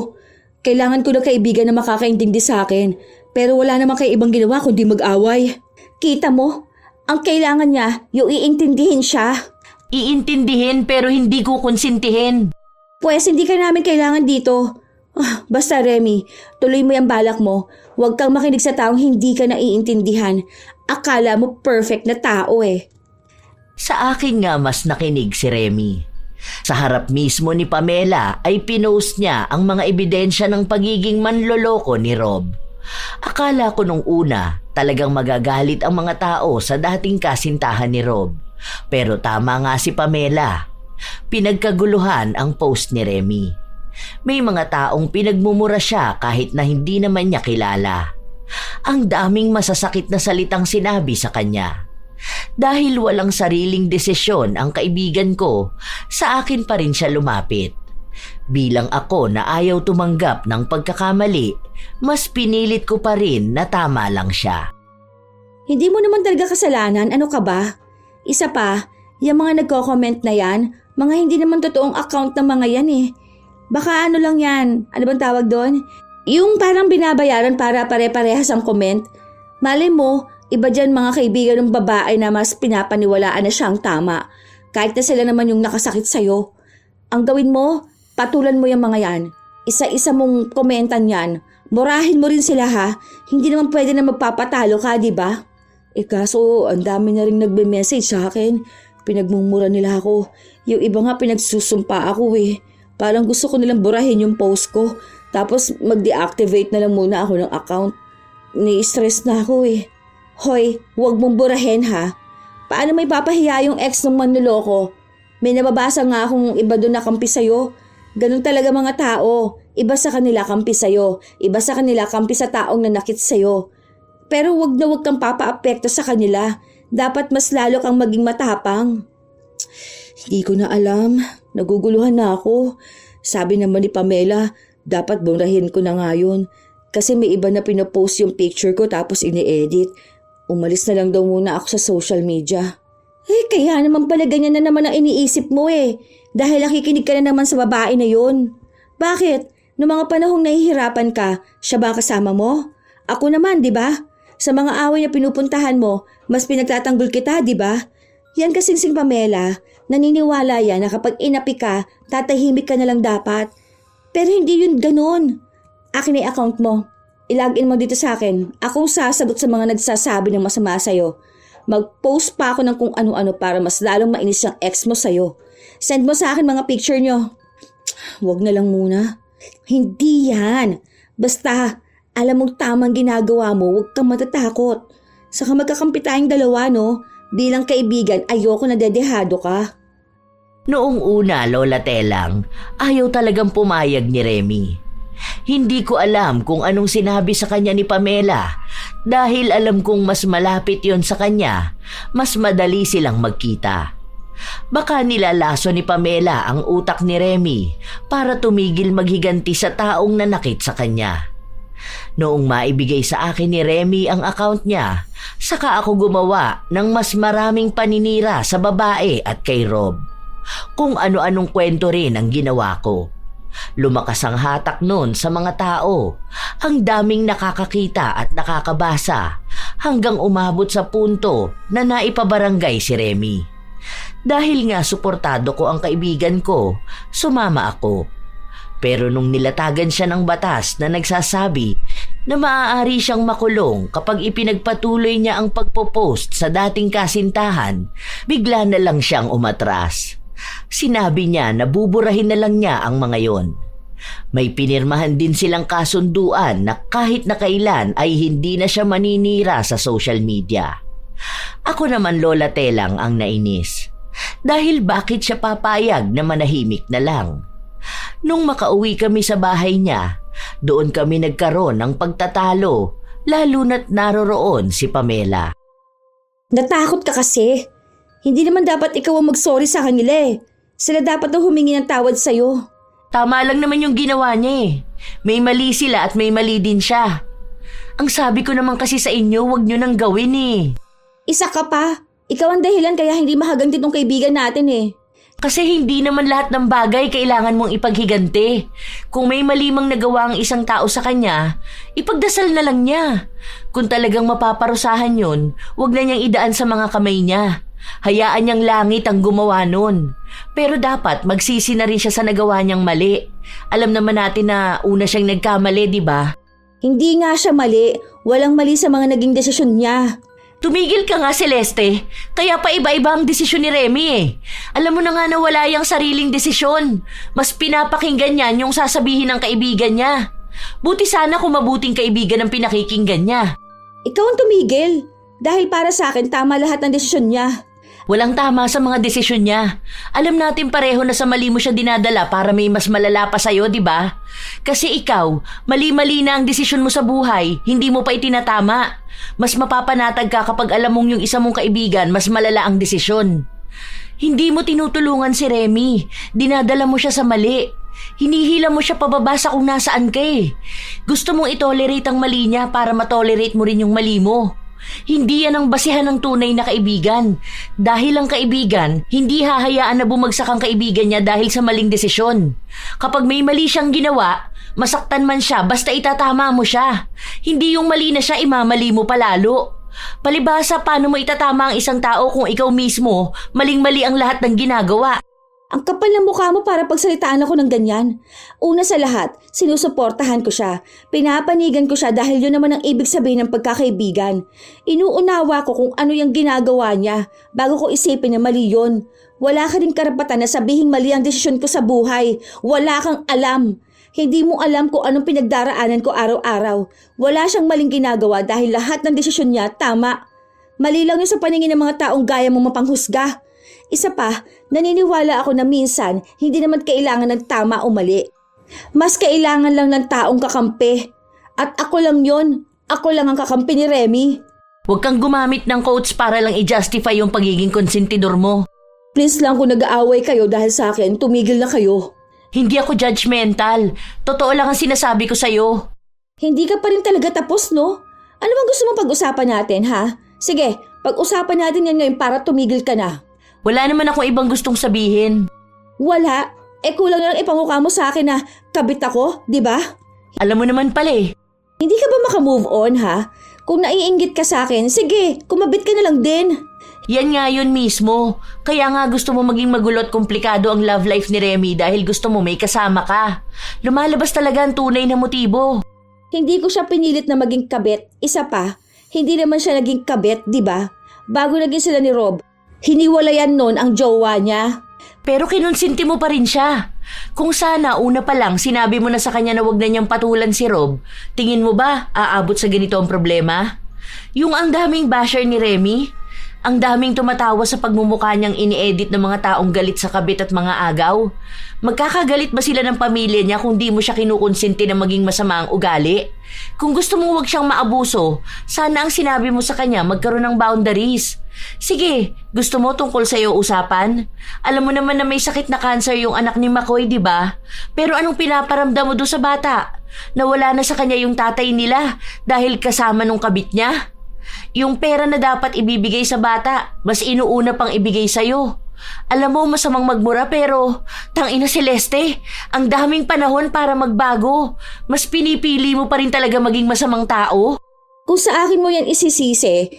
Speaker 2: Kailangan ko ng kaibigan na makakaintindi sa akin. Pero wala naman kayo ibang ginawa kundi mag-away. Kita mo? Ang kailangan niya, yung iintindihin siya.
Speaker 1: Iintindihin pero hindi ko konsintihin.
Speaker 2: Pues hindi ka namin kailangan dito. Basta Remy, tuloy mo yung balak mo. Huwag kang makinig sa taong hindi ka naiintindihan. Akala mo perfect na tao eh.
Speaker 1: Sa akin nga mas nakinig si Remy. Sa harap mismo ni Pamela ay pinost niya ang mga ebidensya ng pagiging manloloko ni Rob. Akala ko nung una talagang magagalit ang mga tao sa dating kasintahan ni Rob. Pero tama nga si Pamela. Pinagkaguluhan ang post ni Remy. May mga taong pinagmumura siya kahit na hindi naman niya kilala. Ang daming masasakit na salitang sinabi sa kanya. Dahil walang sariling desisyon ang kaibigan ko, sa akin pa rin siya lumapit. Bilang ako na ayaw tumanggap ng pagkakamali, mas pinilit ko pa rin na tama lang siya.
Speaker 2: Hindi mo naman talaga kasalanan, ano ka ba? Isa pa, yung mga nagko-comment na yan, mga hindi naman totoong account ng mga yan eh. Baka ano lang yan, ano bang tawag doon? Yung parang binabayaran para pare-parehas ang comment. Malay mo, iba dyan mga kaibigan ng babae na mas pinapaniwalaan na siyang tama. Kahit na sila naman yung nakasakit sa'yo. Ang gawin mo, patulan mo yung mga yan. Isa-isa mong komentan yan. Murahin mo rin sila ha. Hindi naman pwede na magpapatalo ka, di ba? Kaso, ang dami na rin nagbe-message sa akin. Pinagmumura nila ako. Yung iba nga pinagsusumpa ako eh. Parang gusto ko nilang burahin yung post ko. Tapos mag-deactivate na lang muna ako ng account. Ni-stress na ako eh. Hoy, huwag mong burahin ha. Paano may papahiya yung ex ng manloloko? May nababasa nga akong iba doon na kampi sa'yo. Ganun talaga mga tao. Iba sa kanila kampi sa'yo. Iba sa kanila kampi sa taong nanakit sa'yo. Pero huwag na huwag kang papa-apekto sa kanila. Dapat mas lalo kang maging matapang. Hindi ko na alam. Naguguluhan na ako. Sabi naman ni Pamela, dapat burahin ko na nga yun. Kasi may iba na pinopost yung picture ko tapos ini-edit. Umalis na lang daw muna ako sa social media. Kaya naman pala ganyan na naman ang iniisip mo eh. Dahil nakikinig ka na naman sa babae na yun. Bakit? Noong mga panahong nahihirapan ka, siya ba kasama mo? Ako naman, di ba? Sa mga away na pinupuntahan mo, mas pinagtatanggol kita, di ba? Yan kasing sing Pamela, naniniwala yan na kapag inapi ka, tatahimik ka na lang dapat. Pero hindi yun ganun. Akin ay account mo. Ilagin mo dito sa akin. Akong sasagot sa mga nagsasabi ng masama sa'yo. Mag-post pa ako ng kung ano-ano para mas lalong mainis yung ex mo sa'yo. Send mo sa akin mga picture nyo. Huwag na lang muna. Hindi yan. Basta, alam mong tamang ginagawa mo, huwag kang matatakot. Saka magkakampi tayong dalawa, no? Bilang kaibigan, ayoko na dedehado ka.
Speaker 1: Noong una, Lola Telang, ayaw talagang pumayag ni Remy. Hindi ko alam kung anong sinabi sa kanya ni Pamela dahil alam kong mas malapit yon sa kanya, mas madali silang magkita. Baka nilalaso ni Pamela ang utak ni Remy para tumigil maghiganti sa taong nanakit sa kanya. Noong maibigay sa akin ni Remy ang account niya, saka ako gumawa ng mas maraming paninira sa babae at kay Rob. Kung ano-anong kwento rin ang ginawa ko. Lumakas ang hatak noon sa mga tao. Ang daming nakakakita at nakakabasa hanggang umabot sa punto na naipabarangay si Remy. Dahil nga suportado ko ang kaibigan ko, sumama ako. Pero nung nilatagan siya ng batas na nagsasabi na maaari siyang makulong kapag ipinagpatuloy niya ang pagpopost sa dating kasintahan, bigla na lang siyang umatras. Sinabi niya na buburahin na lang niya ang mga yon. May pinirmahan din silang kasunduan na kahit na kailan ay hindi na siya maninira sa social media. Ako naman, Lola Telang, ang nainis. Dahil bakit siya papayag na manahimik na lang? Nung makauwi kami sa bahay niya, doon kami nagkaroon ng pagtatalo, lalo na't naroroon si Pamela.
Speaker 2: Natakot ka kasi. Hindi naman dapat ikaw ang mag-sorry sa kanila eh. Sila dapat na humingi ng tawad sa'yo.
Speaker 1: Tama lang naman yung ginawa niya eh. May mali sila at may mali din siya. Ang sabi ko naman kasi sa inyo, huwag nyo nang gawin eh.
Speaker 2: Isa ka pa. Ikaw ang dahilan kaya hindi mahaganti tong kaibigan natin eh.
Speaker 1: Kasi hindi naman lahat ng bagay kailangan mong ipaghiganti. Kung may malimang nagawa ang isang tao sa kanya, ipagdasal na lang niya. Kung talagang mapaparusahan yun, huwag na niyang idaan sa mga kamay niya. Hayaan niyang langit ang gumawa nun. Pero dapat magsisi na rin siya sa nagawa niyang mali. Alam naman natin na una siyang nagkamali, di ba?
Speaker 2: Hindi nga siya mali. Walang mali sa mga naging desisyon niya.
Speaker 1: Tumigil ka nga, Celeste. Kaya pa iba-iba ang desisyon ni Remy eh. Alam mo na nga na wala yung sariling desisyon. Mas pinapakinggan niya yung sasabihin ng kaibigan niya. Buti sana kung mabuting kaibigan ang pinakikinggan niya.
Speaker 2: Ikaw ang tumigil. Dahil para sa akin, tama lahat ng desisyon niya.
Speaker 1: Walang tama sa mga desisyon niya. Alam natin pareho na sa mali mo siya dinadala para may mas malala pa sa'yo, di ba? Kasi ikaw, mali-mali na ang desisyon mo sa buhay, hindi mo pa itinatama. Mas mapapanatag ka kapag alam mong yung isa mong kaibigan, mas malala ang desisyon. Hindi mo tinutulungan si Remy. Dinadala mo siya sa mali. Hinihila mo siya pababa sa kung nasaan ka eh. Gusto mong itolerate ang mali niya para matolerate mo rin yung mali mo. Hindi yan ang basihan ng tunay na kaibigan. Dahil ang kaibigan, hindi hahayaan na bumagsak ang kaibigan niya dahil sa maling desisyon. Kapag may mali siyang ginawa, masaktan man siya basta itatama mo siya. Hindi yung mali na siya imamali mo palalo. Palibhasa, paano mo itatama ang isang tao kung ikaw mismo, maling-mali ang lahat ng ginagawa?
Speaker 2: Ang kapal ng mukha mo para pagsalitaan ako ng ganyan. Una sa lahat, sinusuportahan ko siya. Pinapanigan ko siya dahil yun naman ang ibig sabihin ng pagkakaibigan. Inuunawa ko kung ano yung ginagawa niya bago ko isipin na mali yun. Wala ka rin karapatan na sabihing mali ang desisyon ko sa buhay. Wala kang alam. Hindi mo alam kung anong pinagdaraanan ko araw-araw. Wala siyang maling ginagawa dahil lahat ng desisyon niya tama. Mali lang yun sa paningin ng mga taong gaya mong mapanghusga. Isa pa, naniniwala ako na minsan hindi naman kailangan ng tama o mali. Mas kailangan lang ng taong kakampi. At ako lang yon. Ako lang ang kakampi ni Remy.
Speaker 1: Huwag kang gumamit ng quotes para lang i-justify yung pagiging konsentidor mo.
Speaker 2: Please lang kung nag-aaway kayo dahil sa akin, tumigil na kayo.
Speaker 1: Hindi ako judgmental. Totoo lang ang sinasabi ko sa'yo.
Speaker 2: Hindi ka pa rin talaga tapos, no? Ano bang gusto mong pag-usapan natin, ha? Sige, pag-usapan natin yan ngayon para tumigil ka na.
Speaker 1: Wala naman akong ibang gustong sabihin.
Speaker 2: Wala? Kulang lang ipamukha mo sa akin na kabit ako, di ba?
Speaker 1: Alam mo naman pala eh.
Speaker 2: Hindi ka ba makamove on, ha? Kung naiinggit ka sa akin, sige, kumabit ka na lang din.
Speaker 1: Yan nga yun mismo. Kaya nga gusto mo maging magulo at komplikado ang love life ni Remy dahil gusto mo may kasama ka. Lumalabas talaga ang tunay na motibo.
Speaker 2: Hindi ko siya pinilit na maging kabit. Isa pa, hindi naman siya naging kabit, di ba? Bago naging sila ni Rob, hiniwalayan nun ang jowa niya.
Speaker 1: Pero kinonsinti mo pa rin siya. Kung sana una pa lang sinabi mo na sa kanya na wag na niyang patulan si Rob, tingin mo ba aabot sa ganito ang problema? Yung ang daming basher ni Remy, ang daming tumatawa sa pagmumukha niyang ini-edit ng mga taong galit sa kabit at mga agaw. Magkakagalit ba sila ng pamilya niya kung di mo siya kinukonsinti na maging masama ang ugali? Kung gusto mong wag siyang maabuso, sana ang sinabi mo sa kanya magkaroon ng boundaries. Sige, gusto mo tungkol sa iyo usapan? Alam mo naman na may sakit na cancer yung anak ni McCoy, di ba? Pero anong pinaparamdam mo doon sa bata? Nawala na sa kanya yung tatay nila dahil kasama nung kabit niya? Yung pera na dapat ibibigay sa bata, mas inuuna pang ibigay sa'yo. Alam mo, masamang magmura pero tangina Celeste, ang daming panahon para magbago. Mas pinipili mo pa rin talaga maging masamang tao?
Speaker 2: Kung sa akin mo yan isisisi,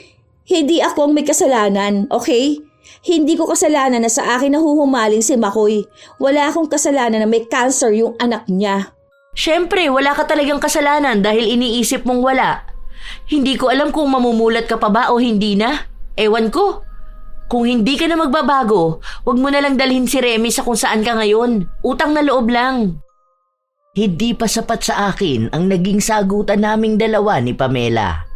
Speaker 2: hindi ako ang may kasalanan, okay? Hindi ko kasalanan na sa akin nahuhumaling si McCoy. Wala akong kasalanan na may cancer yung anak niya.
Speaker 1: Siyempre, wala ka talagang kasalanan dahil iniisip mong wala. Hindi ko alam kung mamumulat ka pa ba o hindi na. Ewan ko. Kung hindi ka na magbabago, wag mo na lang dalhin si Remy sa kung saan ka ngayon. Utang na loob lang. Hindi pa sapat sa akin ang naging sagutan naming dalawa ni Pamela.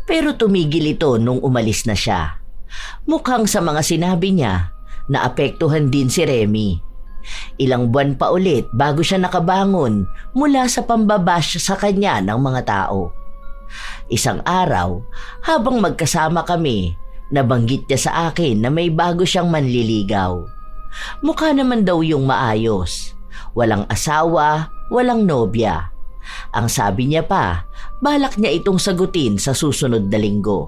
Speaker 1: Pero tumigil ito nung umalis na siya. Mukhang sa mga sinabi niya, naapektuhan din si Remy. Ilang buwan pa ulit bago siya nakabangon mula sa pambabash sa kanya ng mga tao. Isang araw, habang magkasama kami, nabanggit niya sa akin na may bago siyang manliligaw. Mukha naman daw yung maayos. Walang asawa, walang nobya. Ang sabi niya pa, balak niya itong sagutin sa susunod na linggo.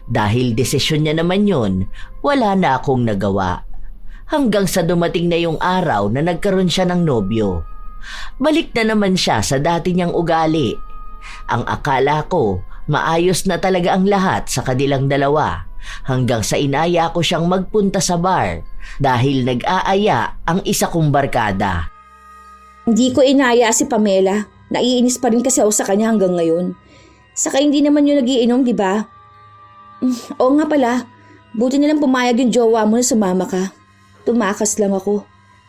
Speaker 1: Dahil desisyon niya naman yun, wala na akong nagawa. Hanggang sa dumating na yung araw na nagkaroon siya ng nobyo. Balik na naman siya sa dati niyang ugali. Ang akala ko, maayos na talaga ang lahat sa kanilang dalawa. Hanggang sa inaya ko siyang magpunta sa bar dahil nag-aaya ang isa kong barkada.
Speaker 2: Hindi ko inaya si Pamela. Naiinis pa rin kasi ako sa kanya hanggang ngayon. Saka hindi naman yun nagiinom, di ba? Oo nga pala, buti nilang pumayag yung jowa mo na sumama ka. Tumakas lang ako.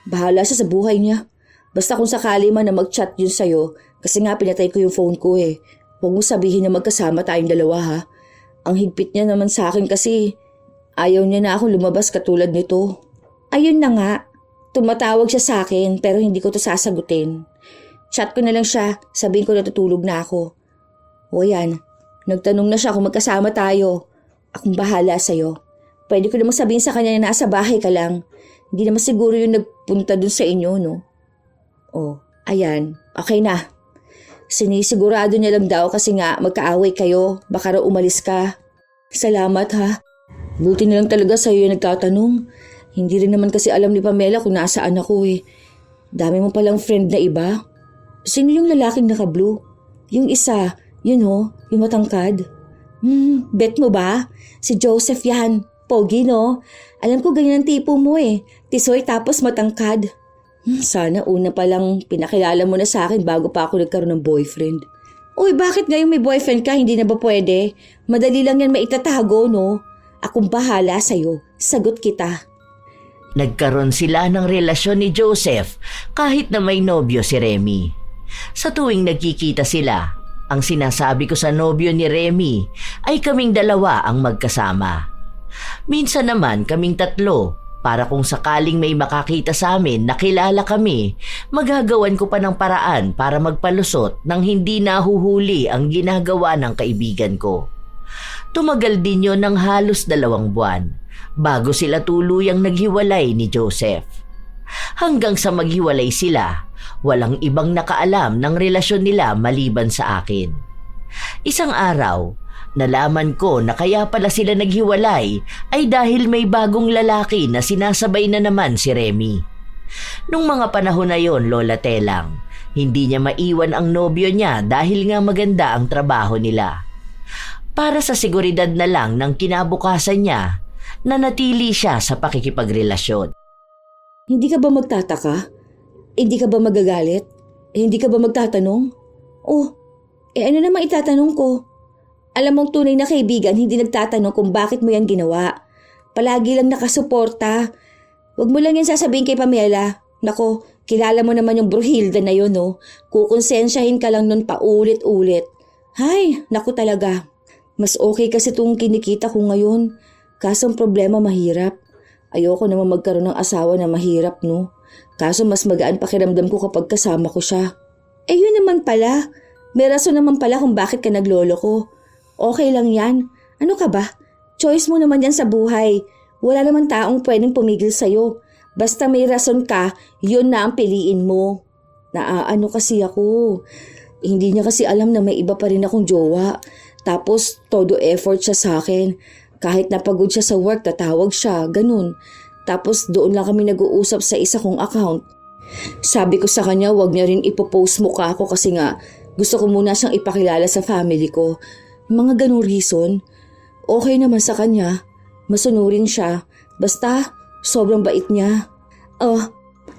Speaker 2: Bahala siya sa buhay niya. Basta kung sakali man na mag-chat yun sa'yo, kasi nga pinatay ko yung phone ko eh. Huwag mo sabihin na magkasama tayong dalawa ha. Ang higpit niya naman sa akin kasi ayaw niya na akong lumabas katulad nito. Ayun na nga, tumatawag siya sa akin pero hindi ko to sasagutin. Chat ko na lang siya, sabihin ko natutulog na ako. O yan, nagtanong na siya kung magkasama tayo. Akong bahala sa'yo. Pwede ko namang sabihin sa kanya na nasa bahay ka lang. Hindi naman siguro yung nagpunta dun sa inyo, no? O, ayan, okay na. Sinisigurado niya lang daw kasi nga magkaaway kayo, baka raw umalis ka. Salamat ha. Buti na lang talaga sa'yo yung nagtatanong. Hindi rin naman kasi alam ni Pamela kung nasaan ako eh. Dami mo palang friend na iba. Sino yung lalaking naka-blue? Yung isa, yun ho, yung matangkad. Bet mo ba? Si Joseph yan. Pogi no? Alam ko ganyan ang tipo mo eh. Tisoy tapos matangkad. Sana una pa lang pinakilala mo na sa akin bago pa ako nagkaroon ng boyfriend. Uy, bakit ngayon may boyfriend ka? Hindi na ba pwede? Madali lang yan maitatago, no? Akong bahala sa'yo. Sagot kita.
Speaker 1: Nagkaroon sila ng relasyon ni Joseph kahit na may nobyo si Remy. Sa tuwing nagkikita sila, ang sinasabi ko sa nobyo ni Remy ay kaming dalawa ang magkasama. Minsan naman kaming tatlo. Para kung sakaling may makakita sa amin na kilala kami, magagawan ko pa ng paraan para magpalusot nang hindi nahuhuli ang ginagawa ng kaibigan ko. Tumagal din yon ng halos 2 buwan bago sila tuluyang naghiwalay ni Joseph. Hanggang sa maghiwalay sila, walang ibang nakaalam ng relasyon nila maliban sa akin. Isang araw, nalaman ko na kaya pala sila naghiwalay ay dahil may bagong lalaki na sinasabay na naman si Remy. Nung mga panahon na yon, Lola Telang, hindi niya maiwan ang nobyo niya dahil nga maganda ang trabaho nila. Para sa seguridad na lang ng kinabukasan niya, nanatili siya sa pakikipagrelasyon.
Speaker 2: Hindi ka ba magtataka? Hindi ka ba magagalit? Hindi ka ba magtatanong? Oh, ano namang itatanong ko? Alam mong tunay na kaibigan, hindi nagtatanong kung bakit mo yan ginawa. Palagi lang nakasuporta. Huwag mo lang yan sasabihin kay Pamela. Nako, kilala mo naman yung Bruhilda na yun, no? Kukonsensyahin ka lang nun paulit-ulit. Hay, naku talaga. Mas okay kasi itong kinikita ko ngayon. Kaso ang problema mahirap. Ayoko naman magkaroon ng asawa na mahirap, no? Kaso mas magaan pakiramdam ko kapag kasama ko siya. Eh yun naman pala. May rason naman pala kung bakit ka naglolo ko. Okay lang yan. Ano ka ba? Choice mo naman yan sa buhay. Wala naman taong pwedeng pumigil sa'yo. Basta may rason ka, yun na ang piliin mo. Naaano kasi ako. Hindi niya kasi alam na may iba pa rin akong jowa. Tapos todo effort siya sa akin. Kahit napagod siya sa work, tatawag siya. Ganun. Tapos doon lang kami nag-uusap sa isa kong account. Sabi ko sa kanya, wag niya rin ipopost mukha ko kasi nga gusto ko muna siyang ipakilala sa family ko. Mga ganong reason, okay naman sa kanya. Masunurin siya. Basta, sobrang bait niya. Oh,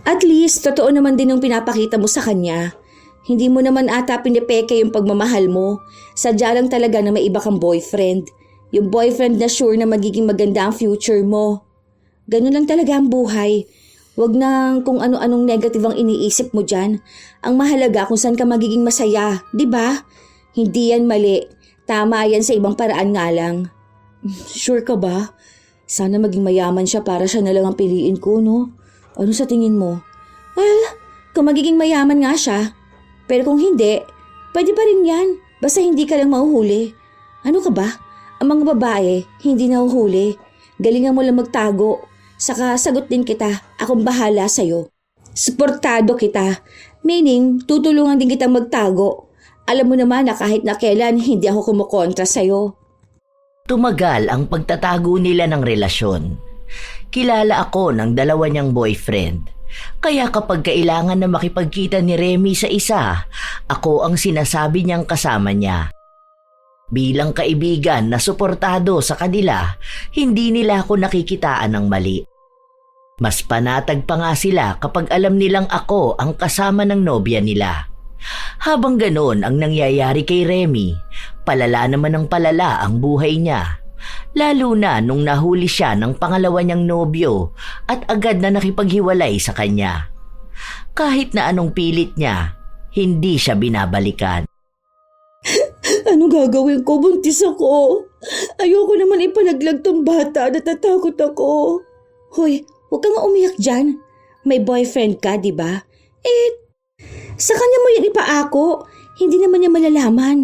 Speaker 2: at least, totoo naman din ang pinapakita mo sa kanya. Hindi mo naman ata pinipeke yung pagmamahal mo. Sadya lang talaga na may iba kang boyfriend. Yung boyfriend na sure na magiging maganda ang future mo. Ganun lang talaga ang buhay. Huwag nang kung ano-anong negative ang iniisip mo dyan. Ang mahalaga kung saan ka magiging masaya, di ba? Hindi yan mali. Tama yan sa ibang paraan nga lang. Sure ka ba? Sana maging mayaman siya para siya na lang ang piliin ko, no? Ano sa tingin mo? Well, kung magiging mayaman nga siya. Pero kung hindi, pwede pa rin yan. Basta hindi ka lang mahuhuli. Ano ka ba? Ang mga babae, hindi nahuhuli. Galingan mo lang magtago. Saka sagot din kita. Akong bahala sa'yo. Suportado kita. Meaning, tutulungan din kitang magtago. Alam mo naman na kahit na kailan, hindi ako kumukontra sa'yo.
Speaker 1: Tumagal ang pagtatago nila ng relasyon. Kilala ako ng dalawa niyang boyfriend. Kaya kapag kailangan na makipagkita ni Remy sa isa, ako ang sinasabi niyang kasama niya. Bilang kaibigan na suportado sa kanila, hindi nila ako nakikitaan ng mali. Mas panatag pa nga sila kapag alam nilang ako ang kasama ng nobya nila. Habang ganoon ang nangyayari kay Remy, palala naman ng palala ang buhay niya. Lalo na nung nahuli siya ng pangalawa niyang nobyo at agad na nakipaghiwalay sa kanya. Kahit na anong pilit niya, hindi siya binabalikan.
Speaker 2: Ano gagawin ko? Buntis ako. Ayoko naman ipalaglag tong bata. Natatakot ako. Hoy, huwag kang umiyak dyan. May boyfriend ka, di ba? Sa kanya mo yan ipaako. Hindi naman niya malalaman.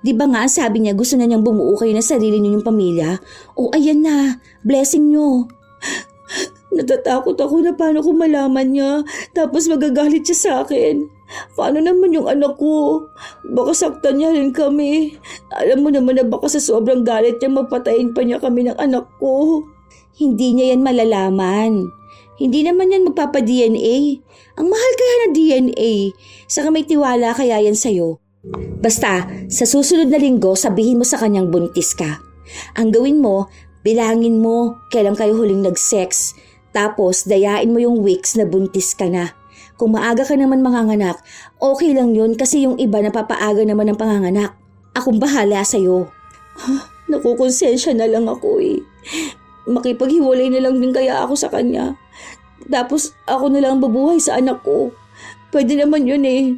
Speaker 2: Di ba nga sabi niya gusto na niyang bumuo kayo na sarili niyo yung pamilya? O ayan na, blessing niyo. Natatakot ako na paano kung malaman niya. Tapos magagalit siya sa akin. Paano naman yung anak ko? Baka saktan niya rin kami. Alam mo naman na baka sa sobrang galit niya mapatayin pa niya kami ng anak ko. Hindi niya yan malalaman. Hindi naman yan magpapa-DNA. Ang mahal kaya na DNA. Saka may tiwala kaya yan sa'yo. Basta, sa susunod na linggo sabihin mo sa kanyang buntis ka. Ang gawin mo, bilangin mo kailan kayo huling nag-sex. Tapos dayain mo yung weeks na buntis ka na. Kung maaga ka naman manganganak, okay lang yun kasi yung iba napapaaga naman ng panganganak. Akong bahala sa'yo. Nakukonsensya na lang ako eh. Makipaghiwalay na lang din kaya ako sa kanya. Tapos ako na lang babuhay sa anak ko. Pwede naman yun eh.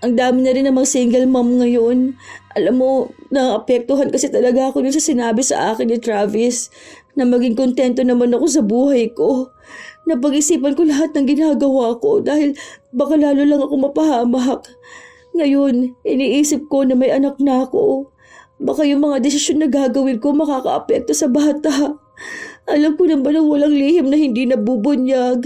Speaker 2: Ang dami na rin namang single mom ngayon. Alam mo, naapektuhan kasi talaga ako dun sa sinabi sa akin ni Travis na maging kontento naman ako sa buhay ko. Napag-isipan ko lahat ng ginagawa ko dahil baka lalo lang ako mapahamak. Ngayon, iniisip ko na may anak na ako. Baka yung mga desisyon na gagawin ko makakaapekto sa bata. Alam ko naman ang walang lihim na hindi nabubunyag.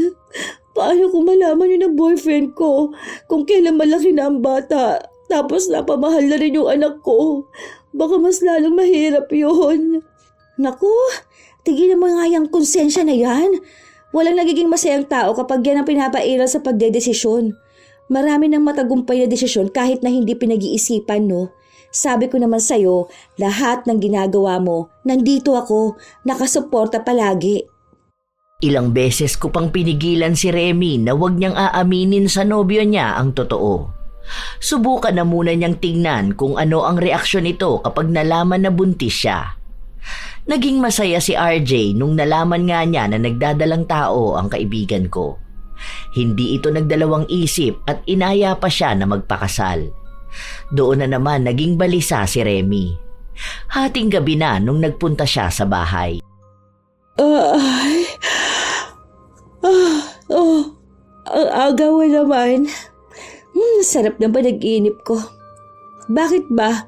Speaker 2: Paano kung malaman yun ng boyfriend ko kung kailan malaki na ang bata tapos napamahal na rin yung anak ko? Baka mas lalong mahirap yun. Naku, tigilan mo nga yung konsensya na yan. Walang nagiging masayang tao kapag yan ang pinapairal sa pagdedesisyon. Marami ng matagumpay na desisyon kahit na hindi pinag-iisipan, no? Sabi ko naman sa'yo, lahat ng ginagawa mo, nandito ako, nakasuporta palagi.
Speaker 1: Ilang beses ko pang pinigilan si Remy na huwag niyang aaminin sa nobyo niya ang totoo. Subukan na muna niyang tingnan kung ano ang reaksyon nito kapag nalaman na buntis siya. Naging masaya si RJ nung nalaman nga niya na nagdadalang tao ang kaibigan ko. Hindi ito nagdalawang isip at inaya pa siya na magpakasal. Doon na naman naging balisa si Remy. Hating gabi na nung nagpunta siya sa bahay.
Speaker 2: Ang aga mo naman. Sarap ng panaginip ko. Bakit ba?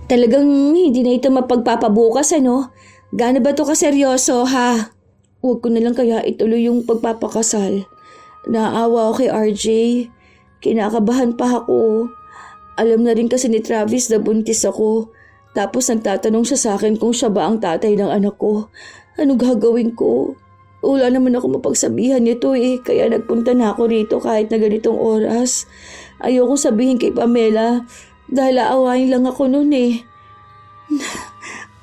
Speaker 2: Talagang hindi na ito mapagpapabukas, ano? Gaano ba ito kaseryoso, ha? Huwag ko na lang kaya ituloy yung pagpapakasal. Naawa ako kay RJ. Kinakabahan pa ako. Alam na rin kasi ni Travis na buntis ako. Tapos nagtatanong siya sa akin kung siya ba ang tatay ng anak ko. Ano gagawin ko? Wala naman ako mapagsabihan nito eh. Kaya nagpunta na ako rito kahit na ganitong oras. Ayoko sabihin kay Pamela dahil aawain lang ako noon eh.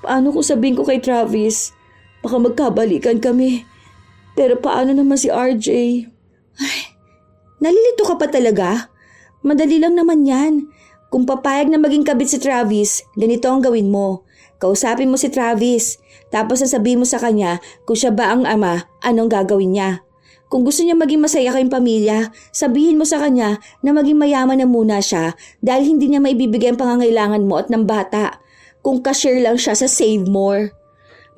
Speaker 2: Paano ko sabihin ko kay Travis? Baka magkabalikan kami. Pero paano naman si RJ? Ay, nalilito ka pa talaga? Madali lang naman yan. Kung papayag na maging kabit si Travis, ganito ang gawin mo. Kausapin mo si Travis. Tapos sasabihin mo sa kanya kung siya ba ang ama, anong gagawin niya. Kung gusto niya maging masaya kayong pamilya, sabihin mo sa kanya na maging mayaman na muna siya dahil hindi niya maibibigay ang pangangailangan mo at ng bata. Kung cashier lang siya sa Save More.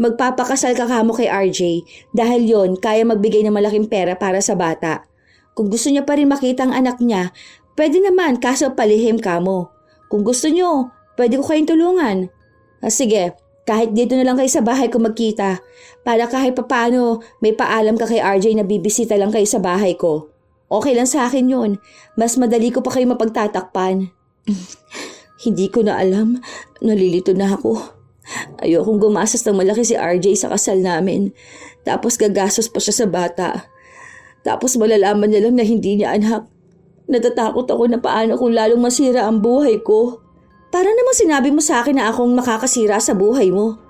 Speaker 2: Magpapakasal ka kamo kay RJ dahil yon kaya magbigay ng malaking pera para sa bata. Kung gusto niya pa rin makita ang anak niya, pwede naman kaso palihim kamo. Kung gusto niyo, pwede ko kayong tulungan. Sige, kahit dito na lang kayo sa bahay ko magkita. Para kahit papaano may paalam ka kay RJ na bibisita lang kayo sa bahay ko. Okay lang sa akin yun. Mas madali ko pa kayo mapagtatakpan. Hindi ko na alam. Nalilito na ako. Ayokong gumastos ng malaki si RJ sa kasal namin. Tapos gagastos pa siya sa bata. Tapos malalaman niya lang na hindi niya anak. Natatakot ako na paano kung lalong masira ang buhay ko. Para naman sinabi mo sa akin na akong makakasira sa buhay mo.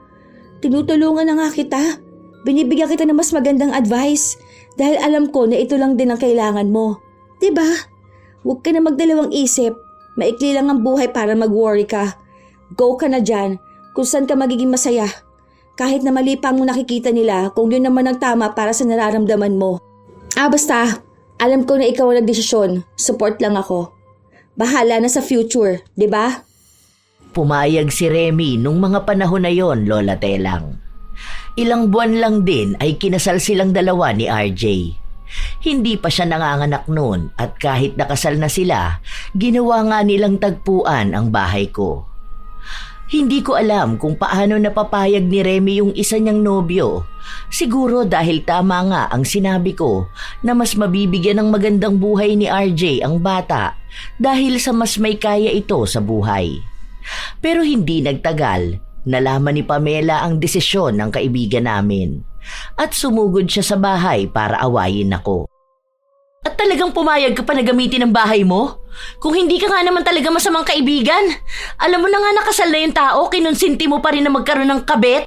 Speaker 2: Tinutulungan na nga kita. Binibigyan kita ng mas magandang advice dahil alam ko na ito lang din ang kailangan mo. 'Di ba? Huwag ka na magdalawang isip. Maikli lang ang buhay para mag-worry ka. Go ka na dyan kung saan ka magiging masaya. Kahit na mali pa ang nakikita nila kung yun naman ang tama para sa nararamdaman mo. Basta, alam ko na ikaw ang nagdesisyon. Support lang ako. Bahala na sa future, 'di ba?
Speaker 1: Pumayag si Remy nung mga panahon na yon, Lola Telang. Ilang buwan lang din ay kinasal silang dalawa ni RJ. Hindi pa siya nanganganak noon at kahit nakasal na sila, ginawa nga nilang tagpuan ang bahay ko. Hindi ko alam kung paano napapayag ni Remy yung isa niyang nobyo. Siguro dahil tama nga ang sinabi ko na mas mabibigyan ng magandang buhay ni RJ ang bata dahil sa mas may kaya ito sa buhay. Pero hindi nagtagal, nalaman ni Pamela ang desisyon ng kaibigan namin at sumugod siya sa bahay para awayin ako. At talagang pumayag ka pa na gamitin ang bahay mo? Kung hindi ka nga naman talaga masamang kaibigan, alam mo na nga nakasal na yung tao, kinonsinti mo pa rin na magkaroon ng kabit?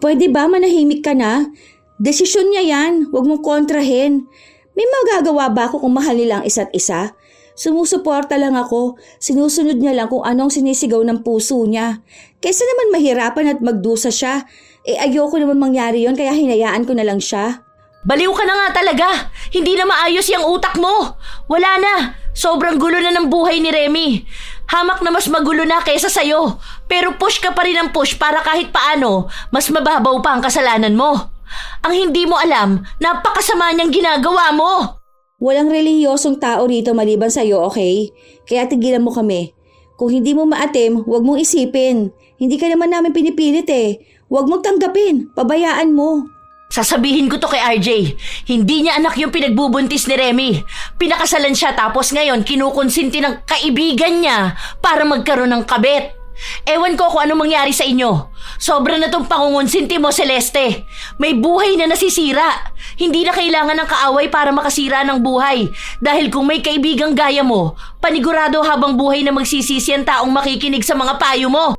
Speaker 2: Pwede ba manahimik ka na? Desisyon niya yan, huwag mong kontrahin. May magagawa ba ako kung mahal nilang isa't isa? Sumusuporta lang ako, sinusunod niya lang kung anong sinisigaw ng puso niya. Kaysa naman mahirapan at magdusa siya, ayoko naman mangyari yon kaya hinayaan ko na lang siya.
Speaker 1: Baliw ka na nga talaga! Hindi na maayos yung utak mo! Wala na! Sobrang gulo na ng buhay ni Remy. Hamak na mas magulo na kaysa sayo. Pero push ka pa rin ng push para kahit paano, mas mababaw pa ang kasalanan mo. Ang hindi mo alam, napakasama niyang ginagawa mo!
Speaker 2: Walang relihiyosong tao rito maliban sa'yo, okay? Kaya tigilan mo kami. Kung hindi mo maatim, huwag mong isipin. Hindi ka naman namin pinipilit eh. Huwag mong tanggapin. Pabayaan mo.
Speaker 1: Sasabihin ko to kay RJ. Hindi niya anak yung pinagbubuntis ni Remy. Pinakasalan siya tapos ngayon kinukonsinti ng kaibigan niya para magkaroon ng kabit. Ewan ko kung anong mangyari sa inyo. Sobra na tong pangungonsinti mo, Celeste. May buhay na nasisira. Hindi na kailangan ng kaaway para makasira ng buhay. Dahil kung may kaibigang gaya mo, panigurado habang buhay na magsisisi ang taong makikinig sa mga payo mo.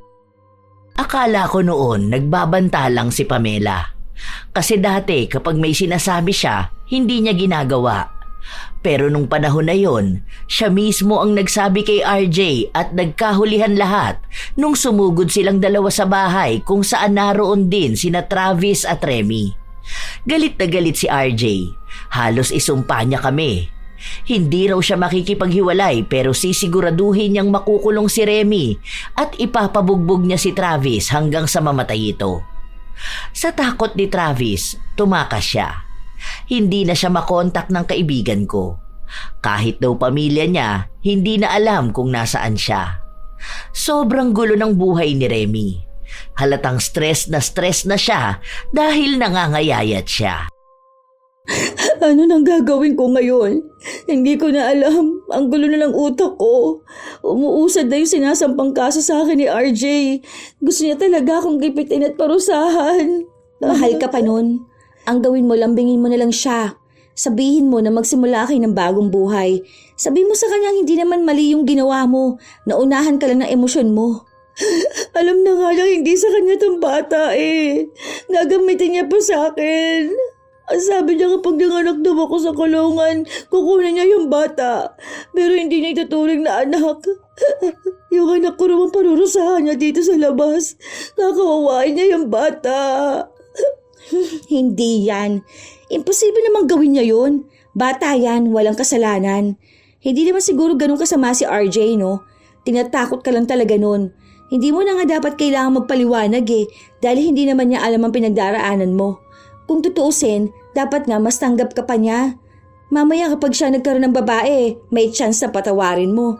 Speaker 1: Akala ko noon nagbabanta lang si Pamela. Kasi dati kapag may sinasabi siya, hindi niya ginagawa. Pero nung panahon na yon, siya mismo ang nagsabi kay RJ at nagkahulihan lahat nung sumugod silang dalawa sa bahay kung saan naroon din sina Travis at Remy. Galit na galit si RJ. Halos isumpa niya kami. Hindi raw siya makikipaghiwalay pero sisiguraduhin niyang makukulong si Remy at ipapabugbog niya si Travis hanggang sa mamatay ito. Sa takot ni Travis, tumakas siya. Hindi na siya makontak ng kaibigan ko. Kahit daw pamilya niya, hindi na alam kung nasaan siya. Sobrang gulo ng buhay ni Remy. Halatang stress na siya dahil nangangayayat siya.
Speaker 2: Ano nang gagawin ko ngayon? Hindi ko na alam. Ang gulo na ng utak ko. Umuusad na yung sinasampang kaso sa akin ni RJ. Gusto niya talaga akong gipitin at parusahan. Mahal ka pa nun. Ang gawin mo, lambingin mo na lang siya. Sabihin mo na magsimula kayo ng bagong buhay. Sabihin mo sa kanya hindi naman mali yung ginawa mo. Naunahan ka lang ng emosyon mo. Alam na nga lang hindi sa kanya tong bata eh. Gagamitin niya pa sa akin. Ang sabi niya kapag nanganak daw ako sa kulungan, kukunin niya yung bata. Pero hindi niya ituturing na anak. Yung anak ko naman parurusahan niya dito sa labas. Kakawawain niya yung bata. Hindi yan. Imposible namang gawin niya yun. Bata yan, walang kasalanan. Hindi naman siguro ganun kasama si RJ, no? Tinatakot ka lang talaga nun. Hindi mo na nga dapat kailangan magpaliwanag eh, dahil hindi naman niya alam ang pinagdaraanan mo. Kung tutuusin, dapat nga mas tanggap ka pa niya. Mamaya kapag siya nagkaroon ng babae, may chance na patawarin mo.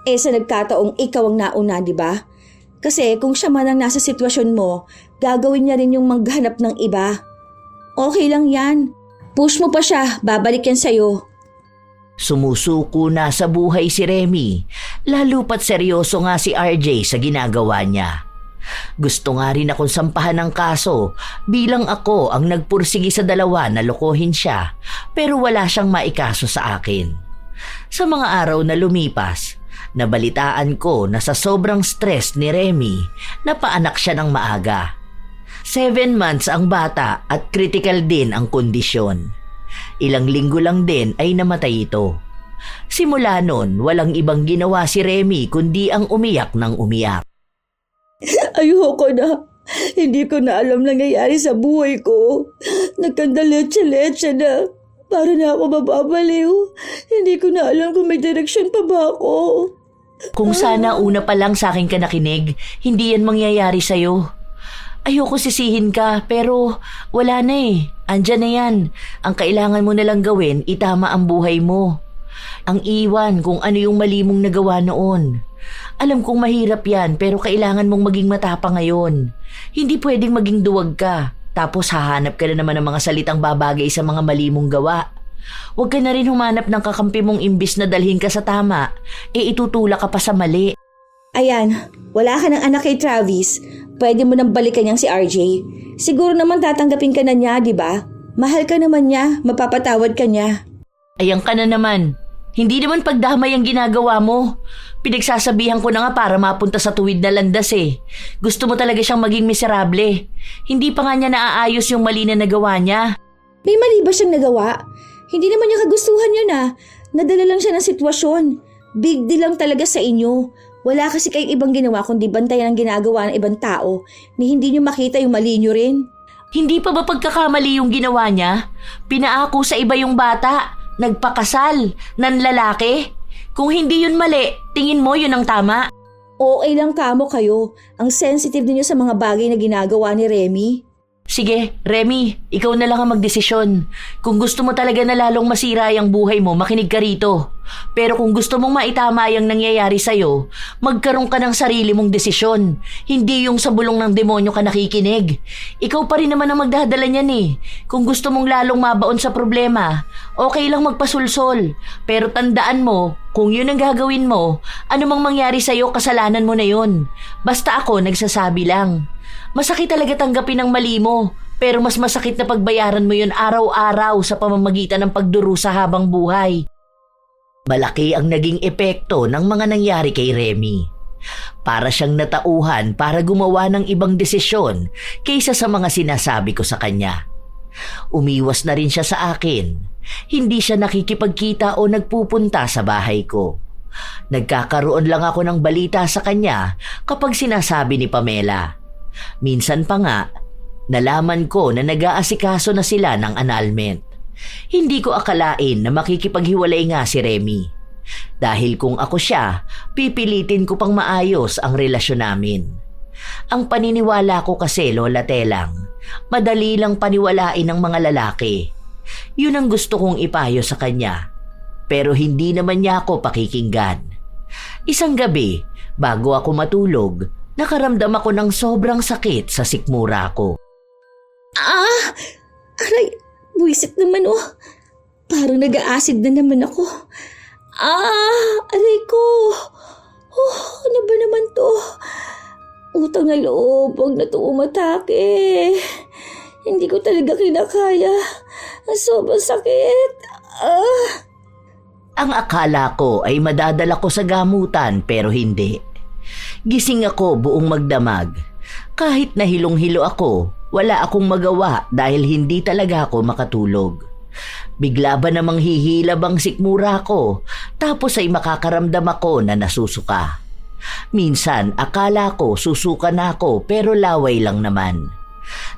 Speaker 2: Sa nagkataong ikaw ang nauna, di ba? Kasi kung siya man ang nasa sitwasyon mo, gagawin niya rin yung maghanap ng iba. Okay lang yan. Push mo pa siya, babalik yan sa'yo.
Speaker 1: Sumusuko na sa buhay si Remy, lalo pat seryoso nga si RJ sa ginagawa niya. Gusto nga rin akong sampahan ng kaso bilang ako ang nagpursigi sa dalawa na lokohin siya pero wala siyang maikaso sa akin. Sa mga araw na lumipas, nabalitaan ko na sa sobrang stress ni Remy, napaanak siya ng maaga. 7 months ang bata at critical din ang kondisyon. Ilang linggo lang din ay namatay ito. Simula nun, walang ibang ginawa si Remy kundi ang umiyak ng umiyak.
Speaker 2: Ayoko na. Hindi ko na alam nangyayari sa buhay ko. Nagkandaletse-letse na. Para na ako mababaliw. Hindi ko na alam kung may direksyon pa ba ako.
Speaker 1: Kung sana una pa lang sa akin ka nakinig, hindi yan mangyayari sa'yo. Ayoko sisihin ka, pero wala na eh. Andyan na yan. Ang kailangan mo nalang gawin, itama ang buhay mo. Ang iwan kung ano yung mali mong nagawa noon. Alam kong mahirap yan, pero kailangan mong maging matapang ngayon. Hindi pwedeng maging duwag ka, tapos hahanap ka na naman ng mga salitang babagay sa mga mali mong gawa. Huwag ka na rin humanap ng kakampi mong imbis na dalhin ka sa tama, itutulak ka pa sa mali.
Speaker 2: Ayan, wala ka ng anak kay Travis. Pwede mo nang balikan niyang si RJ. Siguro naman tatanggapin ka na niya, di ba? Mahal ka naman niya, mapapatawad ka niya.
Speaker 1: Ayan ka na naman. Hindi naman pagdamay ang ginagawa mo. Pinagsasabihan ko na nga para mapunta sa tuwid na landas eh. Gusto mo talaga siyang maging miserable. Hindi pa nga niya naaayos yung mali na nagawa niya.
Speaker 2: May mali ba siyang nagawa? Hindi naman niya kagustuhan yun ah. Nadala lang siya ng sitwasyon. Big deal lang talaga sa inyo. Wala kasi kayong ibang ginawa kundi bantayan ang ginagawa ng ibang tao ni hindi niyo makita yung mali niyo rin.
Speaker 1: Hindi pa ba pagkakamali yung ginawa niya? Pinaako sa iba yung bata. Nagpakasal. Nanlalaki. Kung hindi yun mali, tingin mo yun ang tama?
Speaker 2: Okay lang kamo kayo. Ang sensitive niyo sa mga bagay na ginagawa ni Remy.
Speaker 1: Sige, Remy, ikaw na lang ang magdesisyon. Kung gusto mo talaga na lalong masira ang buhay mo, makinig ka rito. Pero kung gusto mong maitama yung nangyayari sa'yo, magkaroon ka ng sarili mong desisyon. Hindi yung sa bulong ng demonyo ka nakikinig. Ikaw pa rin naman ang magdadala niyan eh. Kung gusto mong lalong mabaon sa problema, okay lang magpasulsol. Pero tandaan mo, kung yun ang gagawin mo, anumang mangyari sa'yo, kasalanan mo na yun. Basta ako nagsasabi lang. Masakit talaga tanggapin ang mali mo, pero mas masakit na pagbayaran mo yun araw-araw sa pamamagitan ng pagdurusa habang buhay. Malaki ang naging epekto ng mga nangyari kay Remy. Para siyang natauhan para gumawa ng ibang desisyon kaysa sa mga sinasabi ko sa kanya. Umiwas na rin siya sa akin. Hindi siya nakikipagkita o nagpupunta sa bahay ko. Nagkakaroon lang ako ng balita sa kanya kapag sinasabi ni Pamela. Minsan pa nga, nalaman ko na nag-aasikaso na sila ng annulment. Hindi ko akalain na makikipaghiwalay nga si Remy. Dahil kung ako siya, pipilitin ko pang maayos ang relasyon namin. Ang paniniwala ko kasi, Lola Telang, madali lang paniwalain ng mga lalaki. Yun ang gusto kong ipayo sa kanya. Pero hindi naman niya ako pakikinggan. Isang gabi, bago ako matulog, nakaramdam ako ng sobrang sakit sa sikmura ko.
Speaker 2: Aray, buwisit naman oh. Parang nag-a-acid na naman ako. Aray ko. Ano ba naman to? Utang na loob, huwag na to umatake. Hindi ko talaga kinakaya. Sobrang sakit.
Speaker 1: Ang akala ko ay madadala ko sa gamutan pero hindi. Gising ako buong magdamag. Kahit nahilong-hilo ako, wala akong magawa dahil hindi talaga ako makatulog. Bigla ba namang hihilab ang sikmura ko tapos ay makakaramdam ako na nasusuka. Minsan akala ko susuka na ako pero laway lang naman.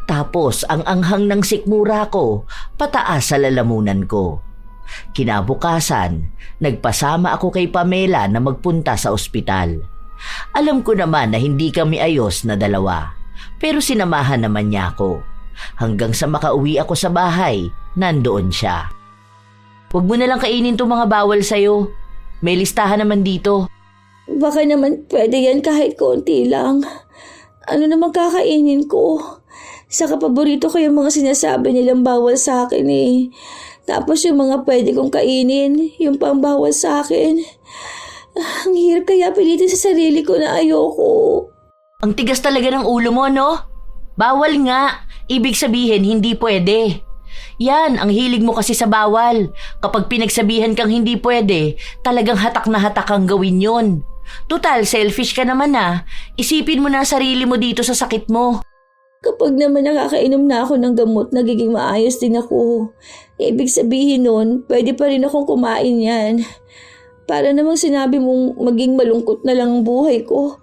Speaker 1: Tapos ang anghang ng sikmura ko pataas sa lalamunan ko. Kinabukasan, nagpasama ako kay Pamela na magpunta sa ospital. Alam ko naman na hindi kami ayos na dalawa, pero sinamahan naman niya ako. Hanggang sa makauwi ako sa bahay, nandoon siya. Huwag mo nalang kainin itong mga bawal sa'yo. May listahan naman dito.
Speaker 2: Baka naman pwede yan kahit konti lang. Ano naman kakainin ko? Saka paborito ko yung mga sinasabi nilang bawal sa akin eh. Tapos yung mga pwede kong kainin, yung pang bawal sa akin. Ang hirap kaya pilitin sa sarili ko na ayoko.
Speaker 1: Ang tigas talaga ng ulo mo, no? Bawal nga. Ibig sabihin, hindi pwede. Yan, ang hilig mo kasi sa bawal. Kapag pinagsabihan kang hindi pwede, talagang hatak na hatak kang gawin yon. Total, selfish ka naman ah. Isipin mo na sarili mo dito sa sakit mo.
Speaker 2: Kapag naman nakakainom na ako ng gamot, nagiging maayos din ako. Ibig sabihin nun, pwede pa rin akong kumain yan. Para namang sinabi mong maging malungkot na lang ang buhay ko.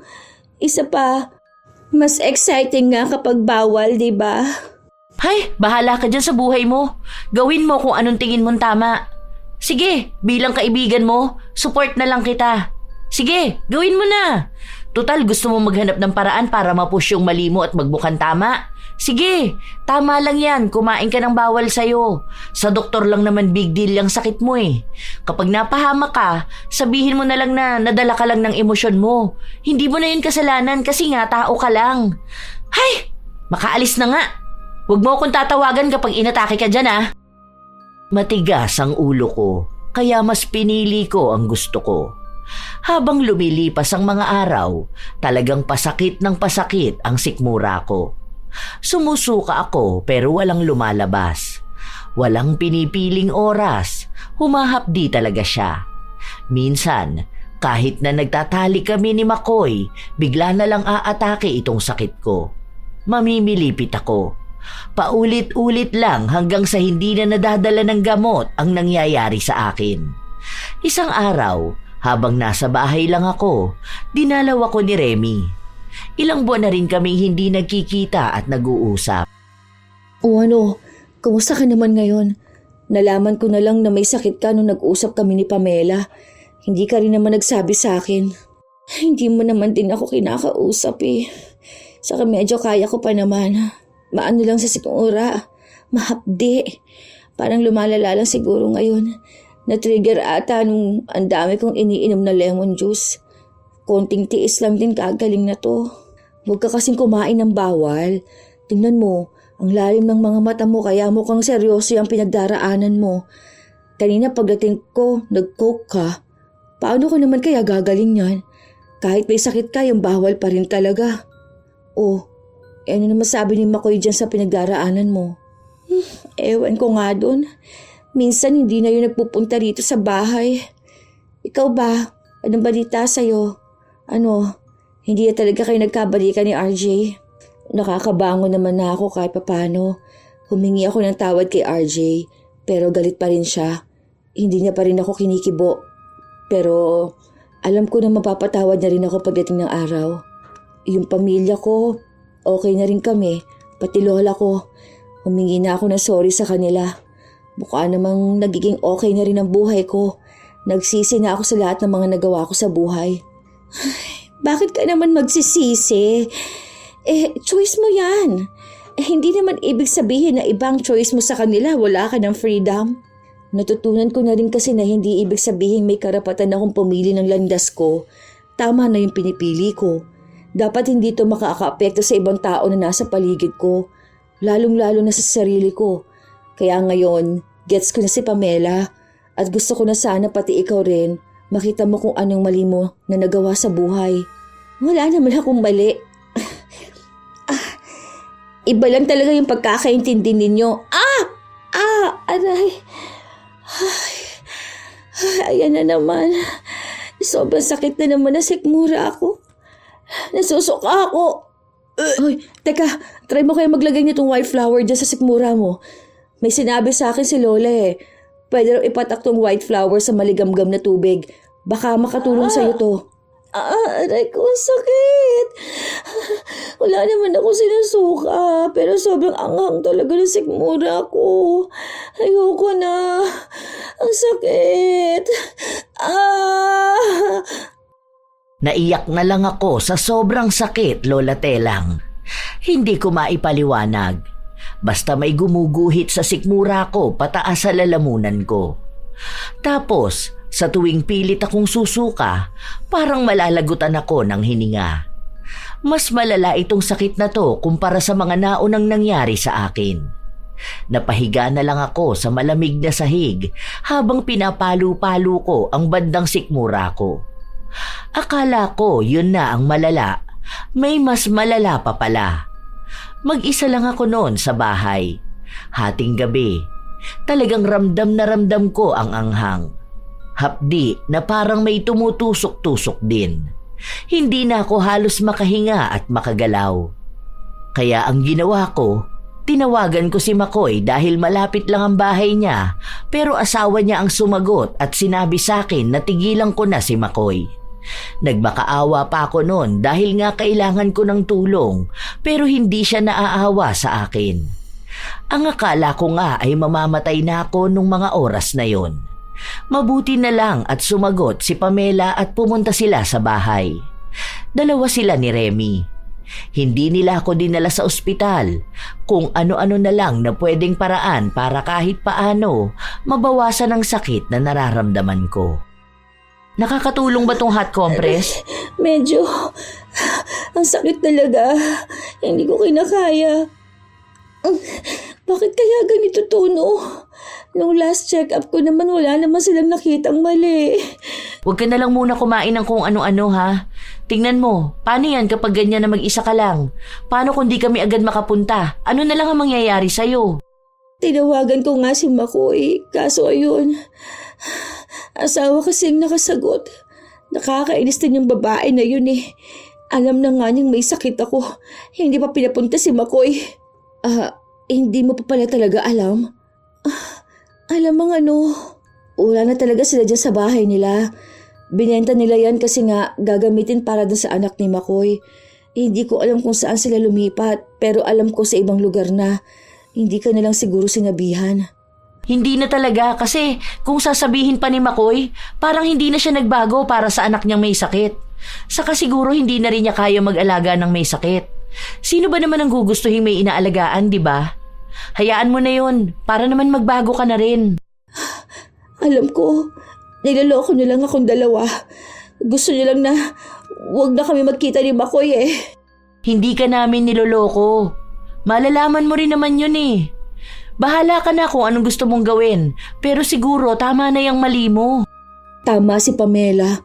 Speaker 2: Isa pa, mas exciting nga kapag bawal, di ba?
Speaker 1: Hay, bahala ka dyan sa buhay mo. Gawin mo kung anong tingin mong tama. Sige, bilang kaibigan mo, support na lang kita. Sige, gawin mo na. Total, gusto mo maghanap ng paraan para mapush yung mali mo at magmukhang tama? Sige, tama lang yan. Kumain ka ng bawal sa'yo. Sa doktor lang naman big deal yung sakit mo eh. Kapag napahamak ka, sabihin mo na lang na nadala ka lang ng emosyon mo. Hindi mo na yun kasalanan kasi nga tao ka lang. Hay, makaalis na nga. Huwag mo akong tatawagan kapag inatake ka dyan ah. Matigas ang ulo ko, kaya mas pinili ko ang gusto ko. Habang lumilipas ang mga araw, talagang pasakit ng pasakit ang sikmura ko. Sumusuka ako pero walang lumalabas. Walang pinipiling oras, humahapdi talaga siya. Minsan, kahit na nagtatali kami ni Makoy, bigla na lang aatake itong sakit ko. Mamimilipit ako. Paulit-ulit lang hanggang sa hindi na nadadala ng gamot ang nangyayari sa akin. Isang araw, habang nasa bahay lang ako, dinalaw ako ni Remy. Ilang buwan na rin kaming hindi nagkikita at nag-uusap.
Speaker 2: O ano, kumusta ka naman ngayon? Nalaman ko na lang na may sakit ka nung nag-usap kami ni Pamela. Hindi ka rin naman nagsabi sa akin. Hindi mo naman din ako kinakausap eh. Saka medyo kaya ko pa naman. Maano lang sa sikmura. Mahapdi. Parang lumalala lang siguro ngayon. Na-trigger ata nung ang dami kong iniinom na lemon juice. Konting tiis lang din kagaling na to. Huwag ka kasing kumain ng bawal. Tingnan mo, ang lalim ng mga mata mo kaya mukhang seryoso yung pinagdaraanan mo. Kanina pagdating ko, nag-coke ka. Paano ko naman kaya gagaling yan? Kahit may sakit ka, yung bawal pa rin talaga. Oh, ano naman sabi ni Makoy dyan sa pinagdaraanan mo? Ewan ko nga dun. Minsan hindi na yun nagpupunta rito sa bahay. Ikaw ba? Anong balita sa'yo? Ano, hindi na talaga kayo nagkabalikan ni RJ? Nakakabango naman na ako kahit papano. Humingi ako ng tawad kay RJ, pero galit pa rin siya. Hindi niya pa rin ako kinikibo. Pero alam ko na mapapatawad na rin ako pagdating ng araw. Yung pamilya ko, okay na rin kami. Pati lola ko. Humingi na ako ng sorry sa kanila. Mukha namang nagiging okay na rin ang buhay ko. Nagsisi na ako sa lahat ng mga nagawa ko sa buhay. Bakit ka naman magsisisi? Choice mo yan. Hindi naman ibig sabihin na ibang choice mo sa kanila, wala ka ng freedom. Natutunan ko na rin kasi na hindi ibig sabihin may karapatan akong pumili ng landas ko. Tama na yung pinipili ko. Dapat hindi ito makakaapekto sa ibang tao na nasa paligid ko. Lalong-lalo na sa sarili ko. Kaya ngayon, gets ko na si Pamela at gusto ko na sana pati ikaw rin makita mo kung anong mali mo na nagawa sa buhay. Wala naman akong mali. Iba lang talaga yung pagkakaintindi ninyo. Aray. Ayan na naman. Sobrang sakit na naman na sikmura ako. Nasusuka ako. Hoy, teka, try mo kayo maglagay nitong white flower dyan sa sikmura mo. May sinabi sa akin si Lola eh. Pwede raw ipatak tong white flower sa maligamgam na tubig. Baka makatulong sa'yo to. Aray ko, sakit. Wala naman ako sinusuka. Pero sobrang anghang talaga ng sikmura ko. Ayoko na. Ang sakit.
Speaker 1: Naiyak na lang ako sa sobrang sakit, Lola Telang. Hindi ko maipaliwanag. Basta may gumuguhit sa sikmura ko pataas sa lalamunan ko. Tapos, sa tuwing pilit akong susuka, parang malalagutan ako ng hininga. Mas malala itong sakit na to kumpara sa mga naunang nangyari sa akin. Napahiga na lang ako sa malamig na sahig habang pinapalo-palo ko ang bandang sikmura ko. Akala ko yun na ang malala May mas malala pa pala. Mag-isa lang ako noon sa bahay. Hating gabi, talagang ramdam na ramdam ko ang anghang. Hapdi na parang may tumutusok-tusok din. Hindi na ako halos makahinga at makagalaw. Kaya ang ginawa ko, tinawagan ko si Makoy dahil malapit lang ang bahay niya, pero asawa niya ang sumagot at sinabi sa akin na tigilan ko na si Makoy. Nagmakaawa pa ako noon dahil nga kailangan ko ng tulong, pero hindi siya naaawa sa akin. Ang akala ko nga ay mamamatay na ako nung mga oras na yon. Mabuti na lang at sumagot si Pamela at pumunta sila sa bahay. Dalawa sila ni Remy. Hindi nila ako dinala sa ospital, kung ano-ano na lang na pwedeng paraan para kahit paano mabawasan ang sakit na nararamdaman ko. Nakakatulong ba tong hot compress?
Speaker 2: Medyo, ang sakit talaga. Hindi ko kinakaya. Bakit kaya ganito to, no? Nung last check-up ko naman wala naman silang nakitang mali.
Speaker 1: Huwag ka na lang muna kumain ng kung ano-ano ha. Tingnan mo, paano yan kapag ganyan na mag-isa ka lang? Paano kung di kami agad makapunta? Ano na lang ang mangyayari sa'yo?
Speaker 2: Tinawagan ko nga si Makoy, kaso ayun, asawa kasing nakasagot. Nakakainis din yung babae na yun eh. Alam na nga niyang may sakit ako. Hindi pa pinapunta si Makoy. Hindi mo pa pala talaga alam? Alam mo ano, wala na talaga sila dyan sa bahay nila. Binenta nila yan kasi nga gagamitin para dun sa anak ni Makoy. Hindi ko alam kung saan sila lumipat, pero alam ko sa ibang lugar na. Hindi ka na lang siguro sinabihan.
Speaker 1: Hindi na talaga kasi kung sasabihin pa ni Makoy, parang hindi na siya nagbago para sa anak niyang may sakit. Saka siguro hindi na rin niya kaya mag-alaga ng may sakit. Sino ba naman ang gugustuhin may inaalagaan, di ba? Hayaan mo na yun, para naman magbago ka na rin.
Speaker 2: Alam ko, niloloko niyo lang akong dalawa. Gusto niyo lang na wag na kami magkita ni Makoy eh.
Speaker 1: Hindi ka namin niloloko. Malalaman mo rin naman yun eh. Bahala ka na kung anong gusto mong gawin, pero siguro tama na yung mali mo.
Speaker 2: Tama si Pamela.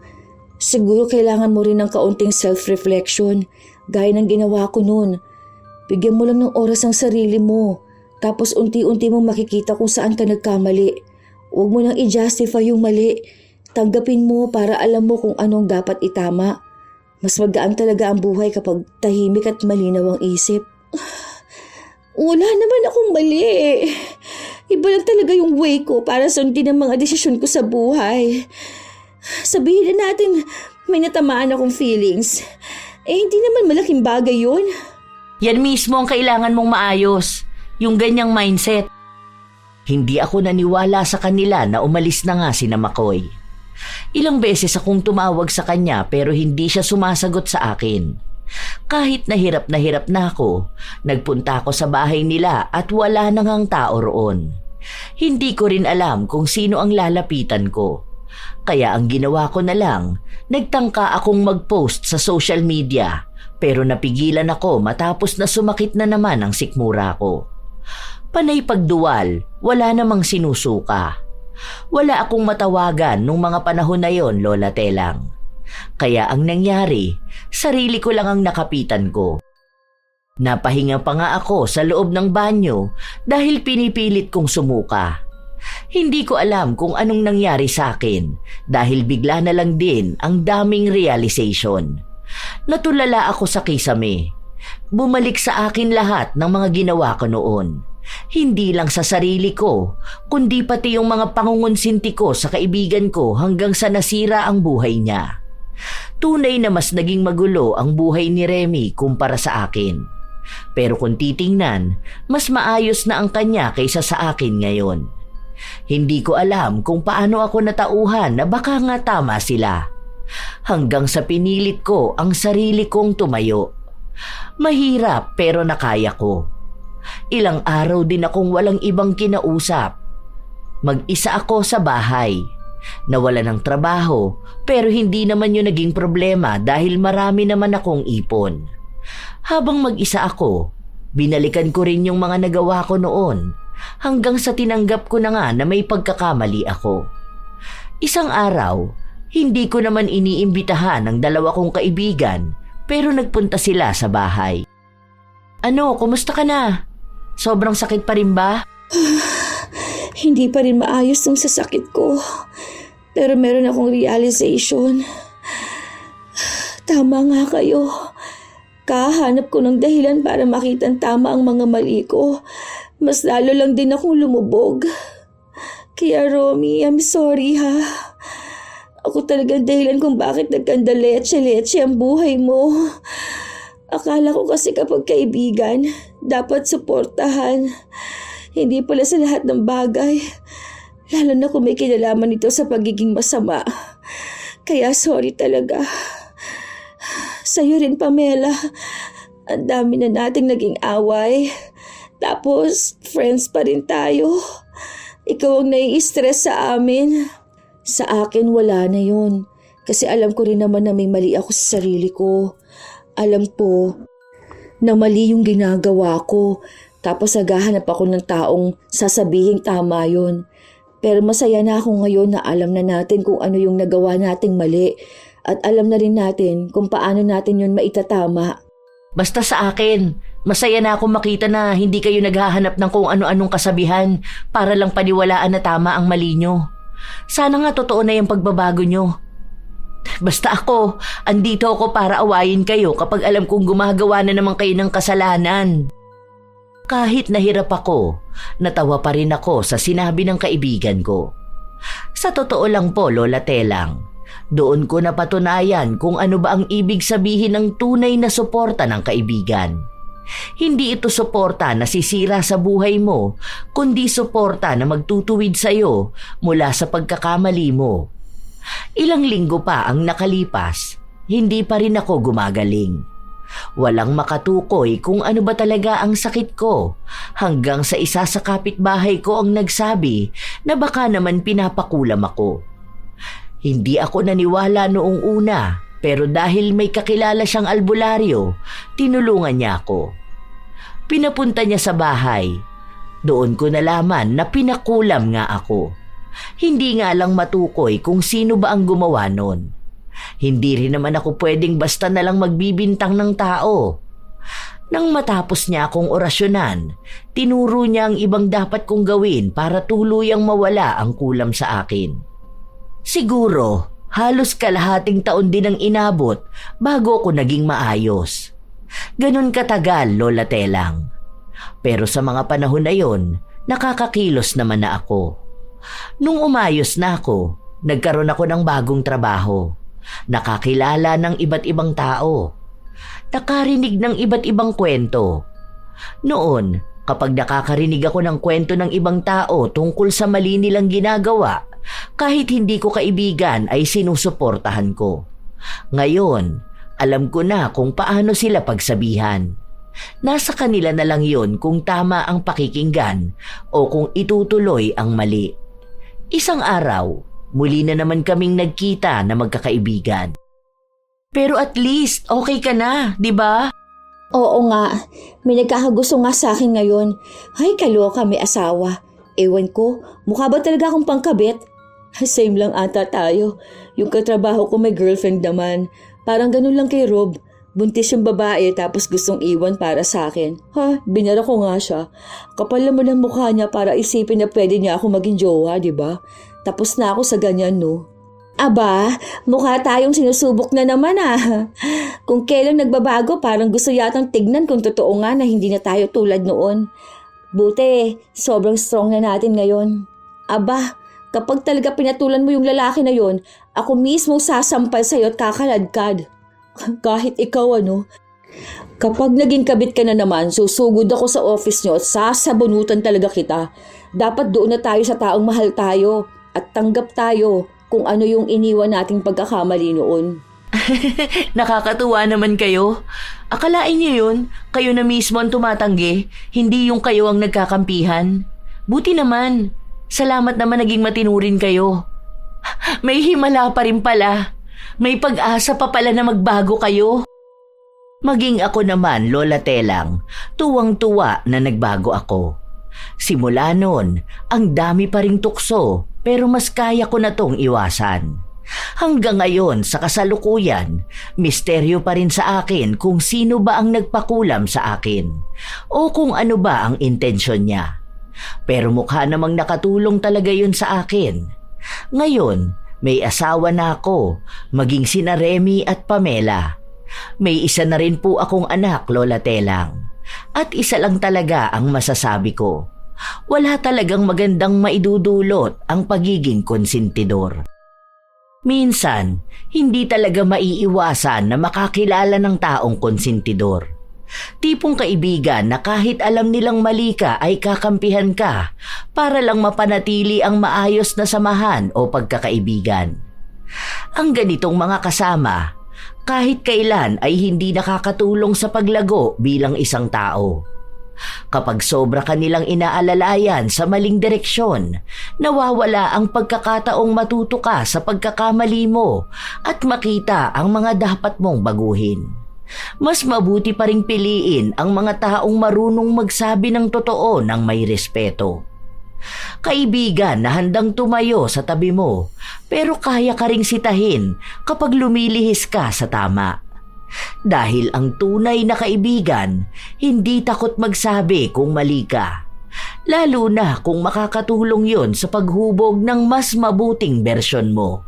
Speaker 2: Siguro kailangan mo rin ng kaunting self-reflection, gaya ng ginawa ko noon. Bigyan mo lang ng oras ang sarili mo, tapos unti-unti mong makikita kung saan ka nagkamali. Huwag mo nang i-justify yung mali. Tanggapin mo para alam mo kung anong dapat itama. Mas magaan talaga ang buhay kapag tahimik at malinaw ang isip. Wala naman akong mali. Iba lang talaga yung way ko para sundin ang mga desisyon ko sa buhay. Sabihin na natin may natamaan akong feelings. Hindi naman malaking bagay yun.
Speaker 1: Yan mismo ang kailangan mong maayos. Yung ganyang mindset. Hindi ako naniwala sa kanila na umalis na nga si Makoy. Ilang beses akong tumawag sa kanya pero hindi siya sumasagot sa akin. Kahit na hirap na ako, nagpunta ako sa bahay nila at wala nang ang tao roon. Hindi ko rin alam kung sino ang lalapitan ko. Kaya ang ginawa ko na lang, nagtangka akong mag-post sa social media pero napigilan ako matapos na sumakit na naman ang sikmura ko. Panay pagduwal, wala namang sinusuka. Wala akong matawagan nung mga panahon na yon, Lola Telang. Kaya ang nangyari, sarili ko lang ang nakapitan ko. Napahinga pa nga ako sa loob ng banyo dahil pinipilit kong sumuka. Hindi ko alam kung anong nangyari sa akin dahil bigla na lang din ang daming realization. Natulala ako sa kisame. Bumalik sa akin lahat ng mga ginawa ko noon. Hindi lang sa sarili ko, kundi pati yung mga pangungunsinti ko sa kaibigan ko hanggang sa nasira ang buhay niya. Tunay na mas naging magulo ang buhay ni Remy kumpara sa akin. Pero kung titingnan, mas maayos na ang kanya kaysa sa akin ngayon. Hindi ko alam kung paano ako natauhan na baka nga tama sila. Hanggang sa pinilit ko ang sarili kong tumayo. Mahirap pero nakaya ko. Ilang araw din akong walang ibang kinausap. Mag-isa ako sa bahay. Nawala ng trabaho pero hindi naman yun naging problema dahil marami naman akong ipon. Habang mag-isa ako, binalikan ko rin yung mga nagawa ko noon hanggang sa tinanggap ko na nga na may pagkakamali ako. Isang araw, hindi ko naman iniimbitahan ng dalawa kong kaibigan pero nagpunta sila sa bahay. Ano, kumusta ka na? Sobrang sakit pa rin ba?
Speaker 2: Hindi pa rin maayos yung sasakit ko. Pero meron akong realization. Tama nga kayo. Kahanap ko ng dahilan para makitang tama ang mga mali ko. Mas lalo lang din akong lumubog. Kaya Romy, I'm sorry ha. Ako talagang dahilan kung bakit nagkanda leche-leche ang buhay mo. Akala ko kasi kapag kaibigan, dapat suportahan. Hindi pala sa lahat ng bagay. Lalo na kung may kinalaman ito sa pagiging masama. Kaya sorry talaga. Sa'yo rin, Pamela. Ang dami na nating naging away. Tapos, friends pa rin tayo. Ikaw ang nai-stress sa amin. Sa akin, wala na yun. Kasi alam ko rin naman na may mali ako sa sarili ko. Alam ko na mali yung ginagawa ko. Tapos naghahanap ako ng taong sasabihing tama yun. Pero masaya na ako ngayon na alam na natin kung ano yung nagawa nating mali. At alam na rin natin kung paano natin yun maitatama.
Speaker 1: Basta sa akin, masaya na akong makita na hindi kayo naghahanap ng kung ano-anong kasabihan para lang paniwalaan na tama ang mali nyo. Sana nga totoo na yung pagbabago nyo. Basta ako, andito ako para awayin kayo kapag alam kong gumagawa na naman kayo ng kasalanan. Kahit nahirap ako, natawa pa rin ako sa sinabi ng kaibigan ko. Sa totoo lang po, Lola Telang, doon ko napatunayan kung ano ba ang ibig sabihin ng tunay na suporta ng kaibigan. Hindi ito suporta na sisira sa buhay mo, kundi suporta na magtutuwid sa iyo mula sa pagkakamali mo. Ilang linggo pa ang nakalipas, hindi pa rin ako gumagaling. Walang makatukoy kung ano ba talaga ang sakit ko hanggang sa isa sa kapitbahay ko ang nagsabi na baka naman pinapakulam ako. Hindi ako naniwala noong una pero dahil may kakilala siyang albularyo, tinulungan niya ako. Pinapunta niya sa bahay. Doon ko nalaman na pinakulam nga ako. Hindi nga lang matukoy kung sino ba ang gumawa nun. Hindi rin naman ako pwedeng basta na lang magbibintang ng tao. Nang matapos niya akong orasyonan, tinuro niya ang ibang dapat kong gawin para tuluyang mawala ang kulam sa akin. Siguro, halos kalahating taon din ang inabot bago ako naging maayos. Ganon katagal, Lola Telang. Pero sa mga panahon na yon, nakakakilos naman na ako. Nung umayos na ako, nagkaroon ako ng bagong trabaho. Nakakilala ng iba't ibang tao. Nakarinig ng iba't ibang kwento. Noon, kapag nakakarinig ako ng kwento ng ibang tao tungkol sa mali nilang ginagawa, kahit hindi ko kaibigan ay sinusuportahan ko. Ngayon, alam ko na kung paano sila pagsabihan. Nasa kanila na lang yun kung tama ang pakikinggan o kung itutuloy ang mali. Isang araw, muli na naman kaming nagkita na magkakaibigan. Pero at least, okay ka na, di ba?
Speaker 2: Oo nga, may nagkakagusto nga sa akin ngayon. Ay, kaloka, may asawa. Ewan ko, mukha ba talaga akong pangkabit? Same lang ata tayo. Yung katrabaho ko may girlfriend naman. Parang ganun lang kay Rob. Buntis yung babae tapos gustong iwan para sa akin. Binara ko nga siya. Kapal naman ang mukha niya para isipin na pwede niya ako maging jowa, di ba? Tapos na ako sa ganyan, no? Aba, mukha tayong sinusubok na naman Kung kailan nagbabago, parang gusto yatang tignan kung totoo nga na hindi na tayo tulad noon. Buti, sobrang strong na natin ngayon. Aba, kapag talaga pinatulan mo yung lalaki na yon, ako mismo sasampal sa'yo at kakaladkad. Kahit ikaw Kapag naging kabit ka na naman, susugod ako sa office nyo at sasabunutan talaga kita. Dapat doon na tayo sa taong mahal tayo at tanggap tayo kung ano yung iniwan nating pagkakamali noon.
Speaker 1: Nakakatuwa naman kayo. Akalain niyo yun, kayo na mismo ang tumatanggi, hindi yung kayo ang nagkakampihan. Buti naman. Salamat naman naging matinurin kayo. May himala pa rin pala. May pag-asa pa pala na magbago kayo. Maging ako naman, Lola Telang, tuwang-tuwa na nagbago ako. Simula noon, ang dami pa ring tukso pero mas kaya ko na tong iwasan. Hanggang ngayon sa kasalukuyan, misteryo pa rin sa akin kung sino ba ang nagpakulam sa akin o kung ano ba ang intensyon niya. Pero mukha namang nakatulong talaga yun sa akin. Ngayon, may asawa na ako, maging sina Remy at Pamela. May isa na rin po akong anak, Lola Telang. At isa lang talaga ang masasabi ko. Wala talagang magandang maidudulot ang pagiging konsentidor. Minsan, hindi talaga maiiwasan na makakilala ng taong konsentidor. Tipong kaibigan na kahit alam nilang mali ka ay kakampihan ka para lang mapanatili ang maayos na samahan o pagkakaibigan. Ang ganitong mga kasama, kahit kailan ay hindi nakakatulong sa paglago bilang isang tao. Kapag sobra kanilang inaalalayan sa maling direksyon, nawawala ang pagkakataong matuto ka sa pagkakamali mo at makita ang mga dapat mong baguhin. Mas mabuti pa ring piliin ang mga taong marunong magsabi ng totoo ng may respeto. Kaibigan na handang tumayo sa tabi mo, pero kaya ka ring sitahin kapag lumilihis ka sa tama. Dahil ang tunay na kaibigan, hindi takot magsabi kung mali ka. Lalo na kung makakatulong yon sa paghubog ng mas mabuting bersyon mo.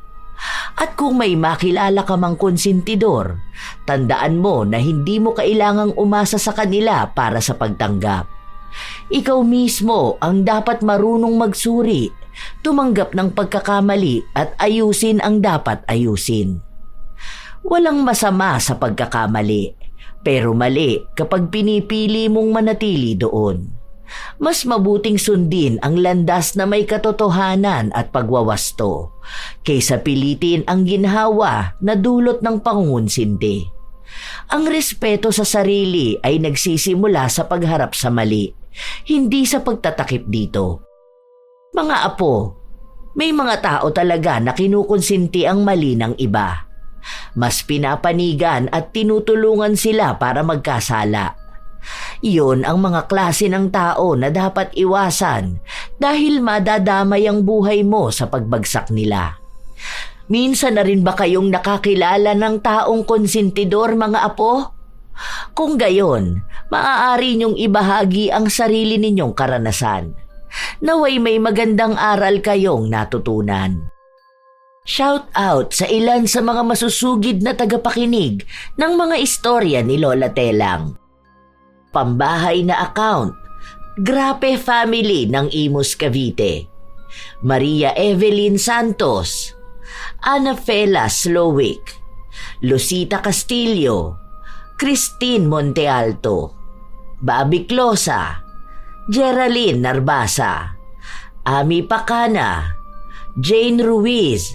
Speaker 1: At kung may makilala ka mang konsentidor, tandaan mo na hindi mo kailangang umasa sa kanila para sa pagtanggap. Ikaw mismo ang dapat marunong magsuri, tumanggap ng pagkakamali at ayusin ang dapat ayusin. Walang masama sa pagkakamali, pero mali kapag pinipili mong manatili doon. Mas mabuting sundin ang landas na may katotohanan at pagwawasto kaysa pilitin ang ginhawa na dulot ng pangungunsindi. Ang respeto sa sarili ay nagsisimula sa pagharap sa mali, hindi sa pagtatakip dito. Mga apo, may mga tao talaga na kinukonsinti ang mali ng iba. Mas pinapanigan at tinutulungan sila para magkasala. Iyon ang mga klase ng tao na dapat iwasan dahil madadamay ang buhay mo sa pagbagsak nila. Minsan na rin ba kayong nakakilala ng taong konsentidor, mga apo? Kung gayon, maaari niyong ibahagi ang sarili ninyong karanasan. Naway may magandang aral kayong natutunan. Shout out sa ilan sa mga masusugid na tagapakinig ng mga istorya ni Lola Telang. Pambahay na account, Grape Family ng Imus Cavite, Maria Evelyn Santos, Ana Fela Slowick, Lucita Castillo, Christine Montealto, Bobby Closa, Geraldine Narbasa, Ami Pacana, Jane Ruiz,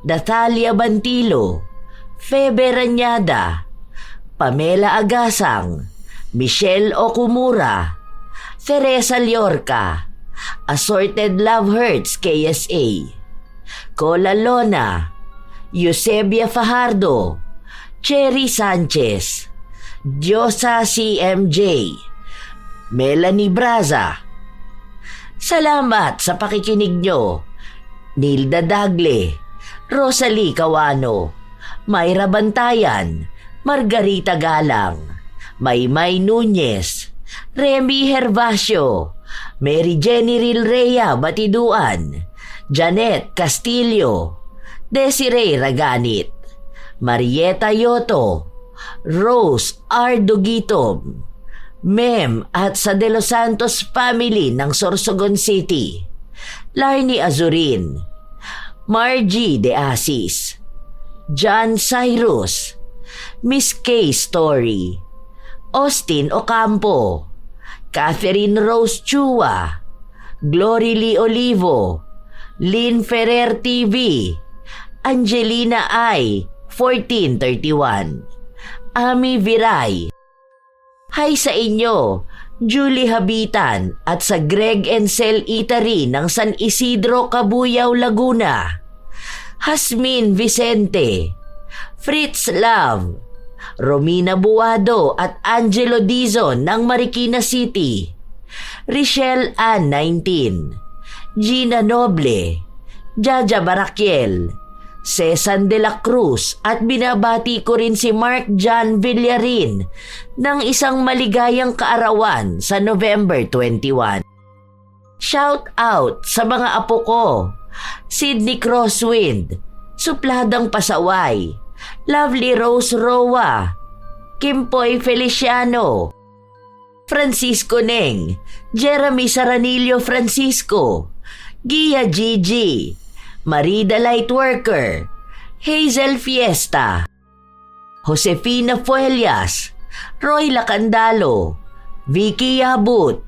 Speaker 1: Natalia Bantilo, Febe Ranyada, Pamela Agasang, Michelle Okumura, Teresa Liorca, Assorted Love Hurts KSA, Cola Lona, Eusebia Fajardo, Cherry Sanchez, Diosa CMJ, Melanie Braza. Salamat sa pakikinig nyo. Nilda Dagle, Rosalie Cawano, Mayra Bantayan, Margarita Galang, Maymay Nunez, Remy Hervasio, Mary Jenny Rilrea Batiduan, Janet Castillo, Desiree Raganit, Marieta Yoto, Rose R. Dugitom, Mem at sa De Los Santos family ng Sorsogon City, Larnie Azurin, Margie De Asis, John Cyrus, Miss K. Story, Austin Ocampo, Catherine Rose Chua, Glory Lee Olivo, Lynn Ferrer TV, Angelina I. 1431, Ami Viray. Hi sa inyo, Julie Habitan at sa Greg and Cel Eatery ng San Isidro, Cabuyao, Laguna. Hasmin Vicente, Fritz Love, Romina Buado at Angelo Dizon ng Marikina City. Richelle Ann 19, Gina Noble, Jaja Barakiel, Cesan de la Cruz at binabati ko rin si Mark John Villarin ng isang maligayang kaarawan sa November 21. Shout out sa mga apo ko, Sydney Crosswind, Supladang Pasaway, Lovely Rose Roa, Kimpoy Feliciano, Francisco Neng, Jeremy Saranillo Francisco, Gia Gigi, Marida Lightworker, Hazel Fiesta, Josefina Fuelias, Roy Lacandalo, Vicky Abut,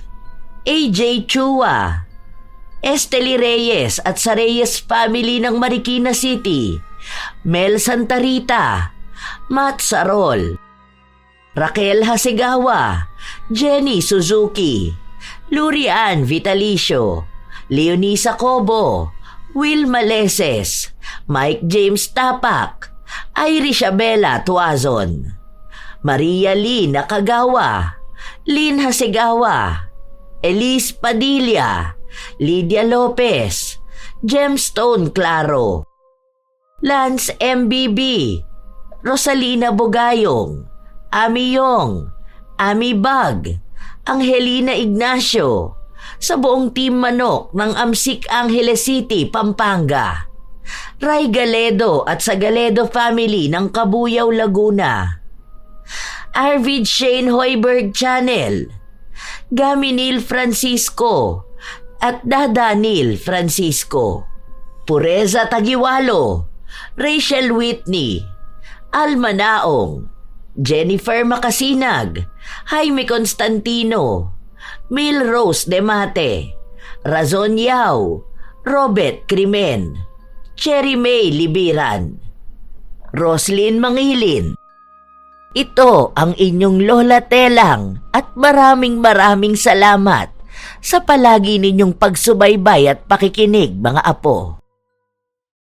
Speaker 1: AJ Chua, Esteli Reyes at sa Reyes family ng Marikina City, Mel Santarita, Matt Sarol, Raquel Hasegawa, Jenny Suzuki, Lurian Vitalicio, Leonisa Cobo, Will Maleses, Mike James Tapak, Irish Abela Tuazon, Maria Lee Nakagawa, Lynn Hasegawa, Elise Padilla, Lydia Lopez, Gemstone Claro, Lance MBB, Rosalina Bugayong, Ami Yong, Ami Bag, Angelina Ignacio, sa buong Team Manok ng Amsik Angeles City, Pampanga, Ray Galedo at sa Galedo family ng Kabuyaw, Laguna, Arvid Shane Hoiberg Channel, Gaminil Francisco at Dadanil Francisco, Pureza Tagiwalo, Rachel Whitney, Alma Naong, Jennifer Makasinag, Jaime Constantino, Mil Rose Demate, Razon Yao, Robert Crimen, Cherry May Libiran, Roslyn Mangilin. Ito ang inyong Lola Telang at maraming salamat sa palagi ninyong pagsubaybay at pakikinig, mga apo.